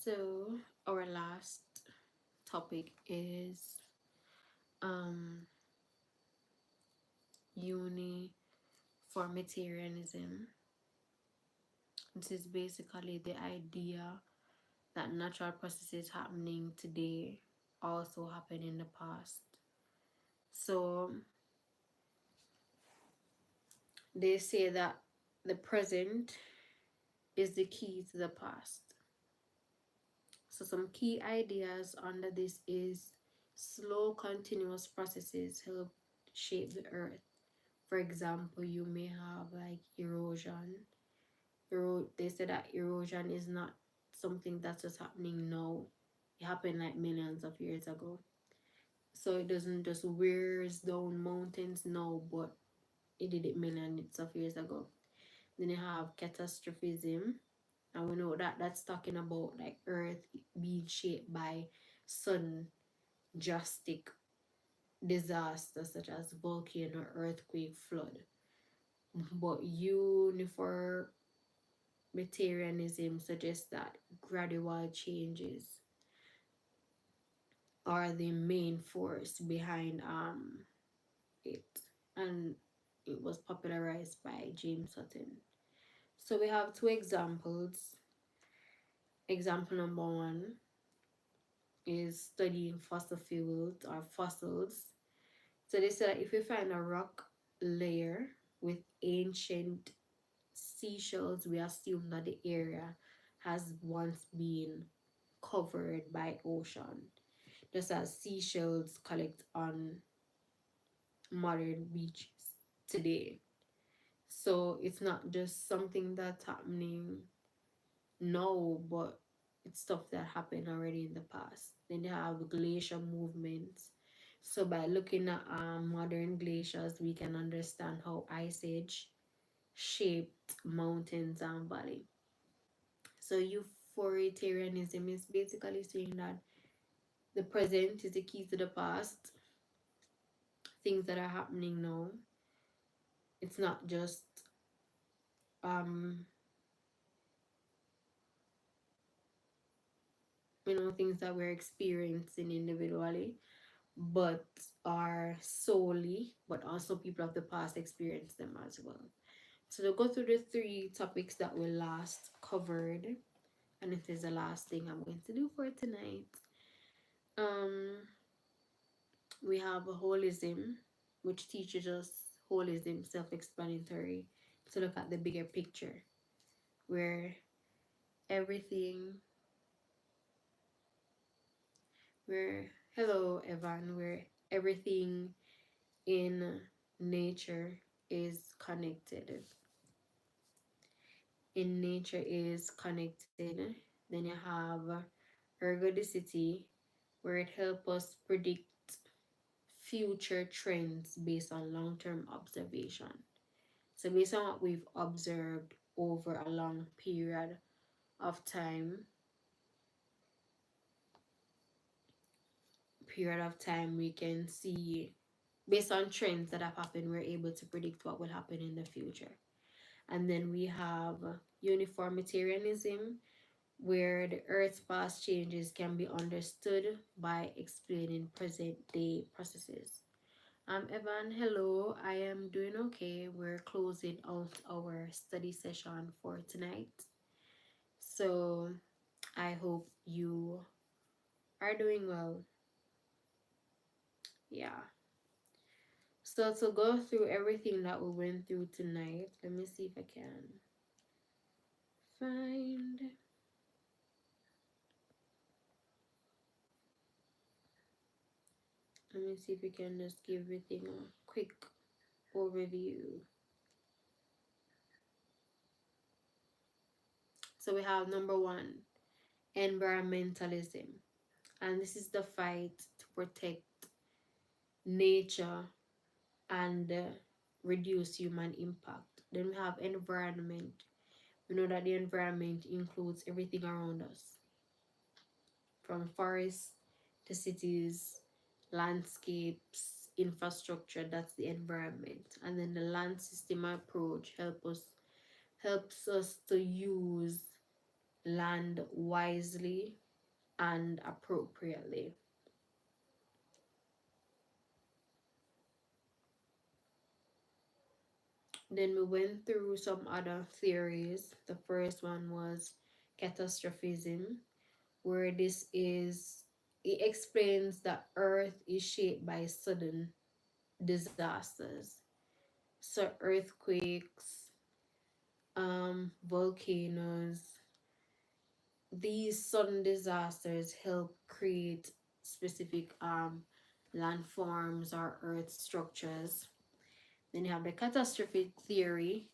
So our last topic is um uniformitarianism. This is basically the idea that natural processes happening today also happened in the past. So they say that the present is the key to the past. So some key ideas under this is slow continuous processes help shape the earth. For example, you may have like erosion. They say that erosion is not something that's just happening now. It happened like millions of years ago. So it doesn't just wears down mountains now, but it did it millions of years ago. Then you have catastrophism, and we know that that's talking about like Earth being shaped by sudden drastic disasters such as volcano, earthquake, flood. But uniformitarianism suggests that gradual changes are the main force behind it, and it was popularized by James Hutton. So we have two examples. Example number one is studying fossil fuels or fossils. So they said that if we find a rock layer with ancient seashells, we assume that the area has once been covered by ocean, just as seashells collect on modern beaches today. So it's not just something that's happening now, but it's stuff that happened already in the past. Then they have glacier movements. So by looking at modern glaciers, we can understand how ice age shaped mountains and valley. So authoritarianism is basically saying that the present is the key to the past. Things that are happening now. It's not just um things that we're experiencing individually, but are solely, but also people of the past experience them as well. So to go through the three topics that we last covered, and it is the last thing I'm going to do for tonight. Um, we have holism, which teaches us holism, self-explanatory, to look at the bigger picture, where everything, where hello Evan, where everything in nature is connected. In nature is connected. Then you have ergodicity, where it helps us predict future trends based on long-term observation. So based on what we've observed over a long period of time, we can see based on trends that have happened, we're able to predict what will happen in the future. And then we have uniformitarianism, where the Earth's past changes can be understood by explaining present day processes. Evan, hello. I am doing okay. We're closing out our study session for tonight. So I hope you are doing well. Yeah. So to go through everything that we went through tonight, let me see if I can find. Let me see if we can just give everything a quick overview. So we have number one, environmentalism. And this is the fight to protect nature and reduce human impact. Then we have environment. We know that the environment includes everything around us, from forests to cities, landscapes, infrastructure. That's the environment. And then the land system approach helps us to use land wisely and appropriately. Then we went through some other theories. The first one was catastrophism, where it explains that Earth is shaped by sudden disasters. So earthquakes, volcanoes, these sudden disasters help create specific landforms or earth structures. Then you have the catastrophe theory,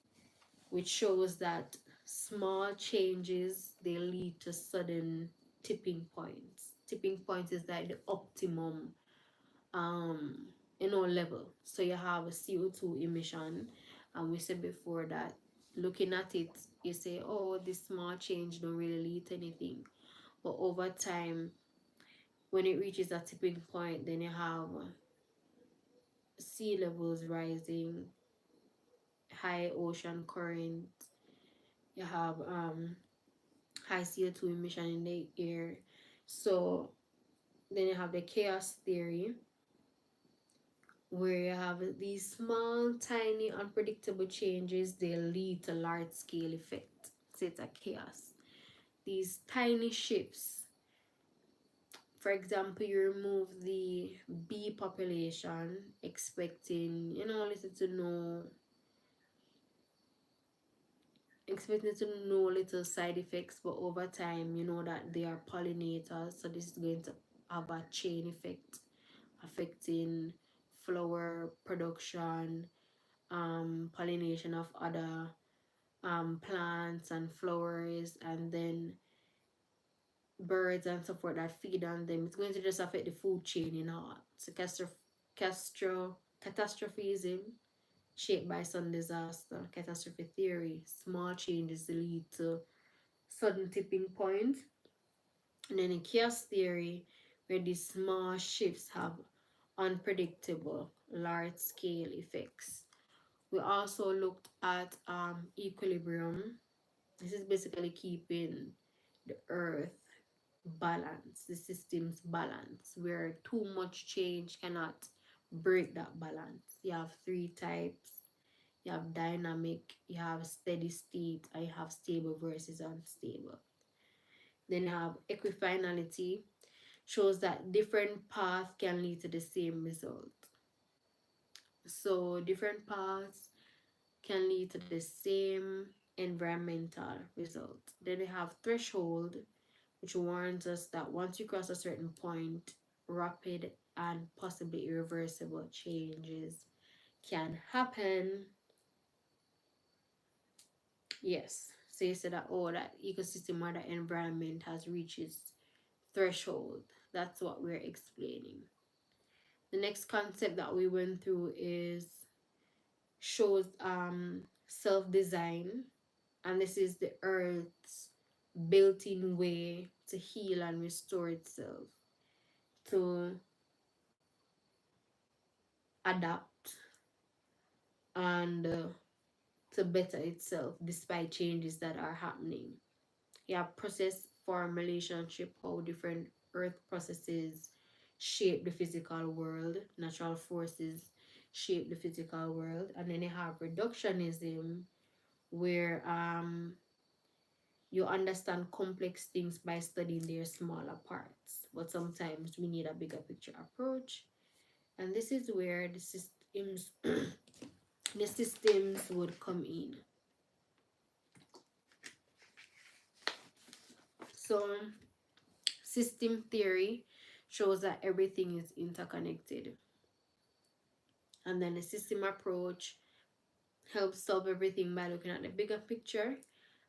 which shows that small changes they lead to sudden tipping points. Tipping point is like the optimum um level. So you have a CO2 emission, and we said before that looking at it, you say, oh, this small change don't really lead to anything, but over time, when it reaches a tipping point, then you have sea levels rising, high ocean current, you have high CO2 emission in the air. So then you have the chaos theory, where you have these small, tiny, unpredictable changes, they lead to large scale effect. So it's a chaos. These tiny shifts, for example, you remove the bee population, expecting, little to no, expecting to know little side effects, but over time, you know that they are pollinators, so this is going to have a chain effect affecting flower production, pollination of other plants and flowers, and then birds and so forth that feed on them. It's going to just affect the food chain, So catastrophism, shaped by sudden disaster. Catastrophe theory, small changes lead to sudden tipping point. And then in chaos theory, where these small shifts have unpredictable large scale effects. We also looked at equilibrium. This is basically keeping the earth balance, the system's balance, where too much change cannot break that balance. You have three types. You have dynamic, you have steady state, and you have stable versus unstable. Then you have equifinality, shows that different paths can lead to the same result. So different paths can lead to the same environmental result. Then we have threshold, which warns us that once you cross a certain point, rapid and possibly irreversible changes can happen. Yes. So you said that, oh, that ecosystem or the environment has reached its threshold. That's what we're explaining. The next concept that we went through shows self-design, and this is the earth's built-in way to heal and restore itself, to adapt, and to better itself despite changes that are happening. Yeah, process form relationship, how different earth processes shape the physical world, natural forces shape the physical world. And then you have reductionism, where you understand complex things by studying their smaller parts, but sometimes we need a bigger picture approach. And this is where the systems the systems would come in. So system theory shows that everything is interconnected, and then the system approach helps solve everything by looking at the bigger picture.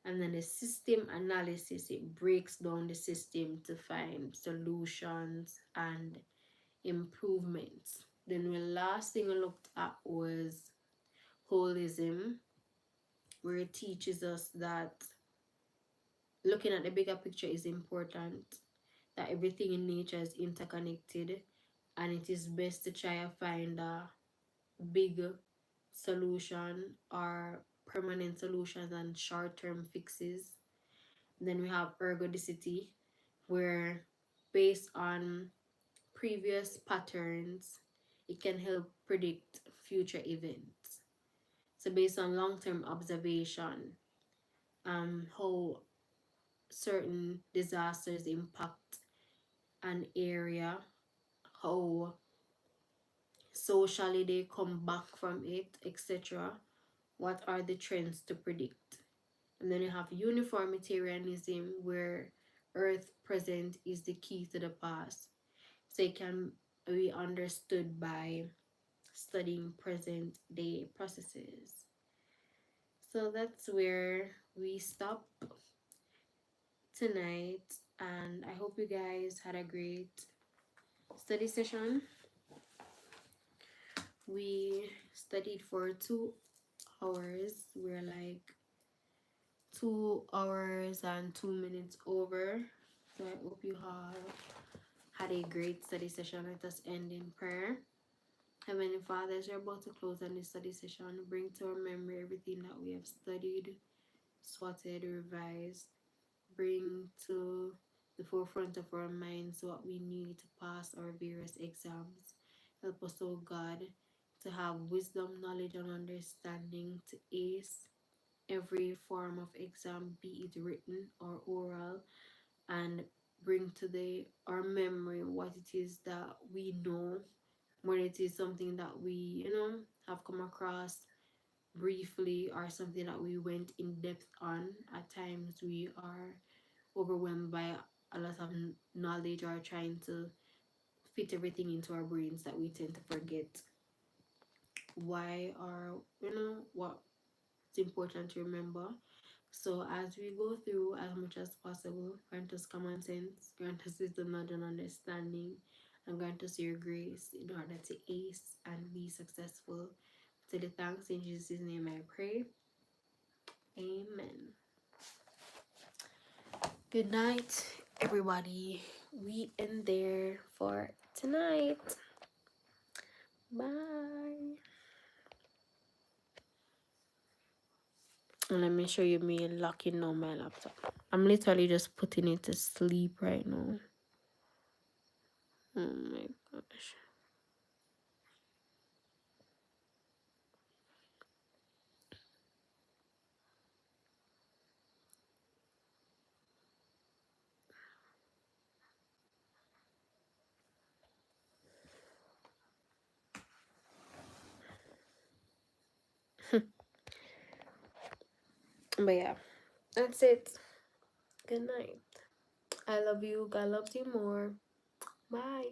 And then the system analysis, it breaks down the system to find solutions and improvements. Then the last thing we looked at was holism, where it teaches us that looking at the bigger picture is important, that everything in nature is interconnected, and it is best to try and find a big solution or permanent solutions and short-term fixes. Then we have ergodicity, where based on previous patterns, it can help predict future events. So based on long-term observation, how certain disasters impact an area, how socially they come back from it, etc. What are the trends to predict? And then you have uniformitarianism, where Earth present is the key to the past. So it can be understood by studying present day processes. So that's where we stop tonight, and I hope you guys had a great study session. We studied for 2 hours. We're like 2 hours and 2 minutes over. So I hope you have had a great study session. Let us end in prayer. Heavenly Father, as we're about to close on this study session, bring to our memory everything that we have studied, swatted, revised. Bring to the forefront of our minds what we need to pass our various exams. Help us, oh God, to have wisdom, knowledge, and understanding to ace every form of exam, be it written or oral, and bring to our memory what it is that we know, when it is something that we have come across briefly, or something that we went in depth on. At times we are overwhelmed by a lot of knowledge, or trying to fit everything into our brains, that we tend to forget why, or what's important to remember. So as we go through, as much as possible, grant us common sense, grant us wisdom, knowledge, and understanding, and grant us your grace in order to ace and be successful. To the thanks in Jesus' name I pray. Amen. Good night, everybody. We end there for tonight. Bye. And let me show you me locking on my laptop. I'm literally just putting it to sleep right now. Oh my gosh. But yeah, that's it. Good night. I love you. God loves you more. Bye.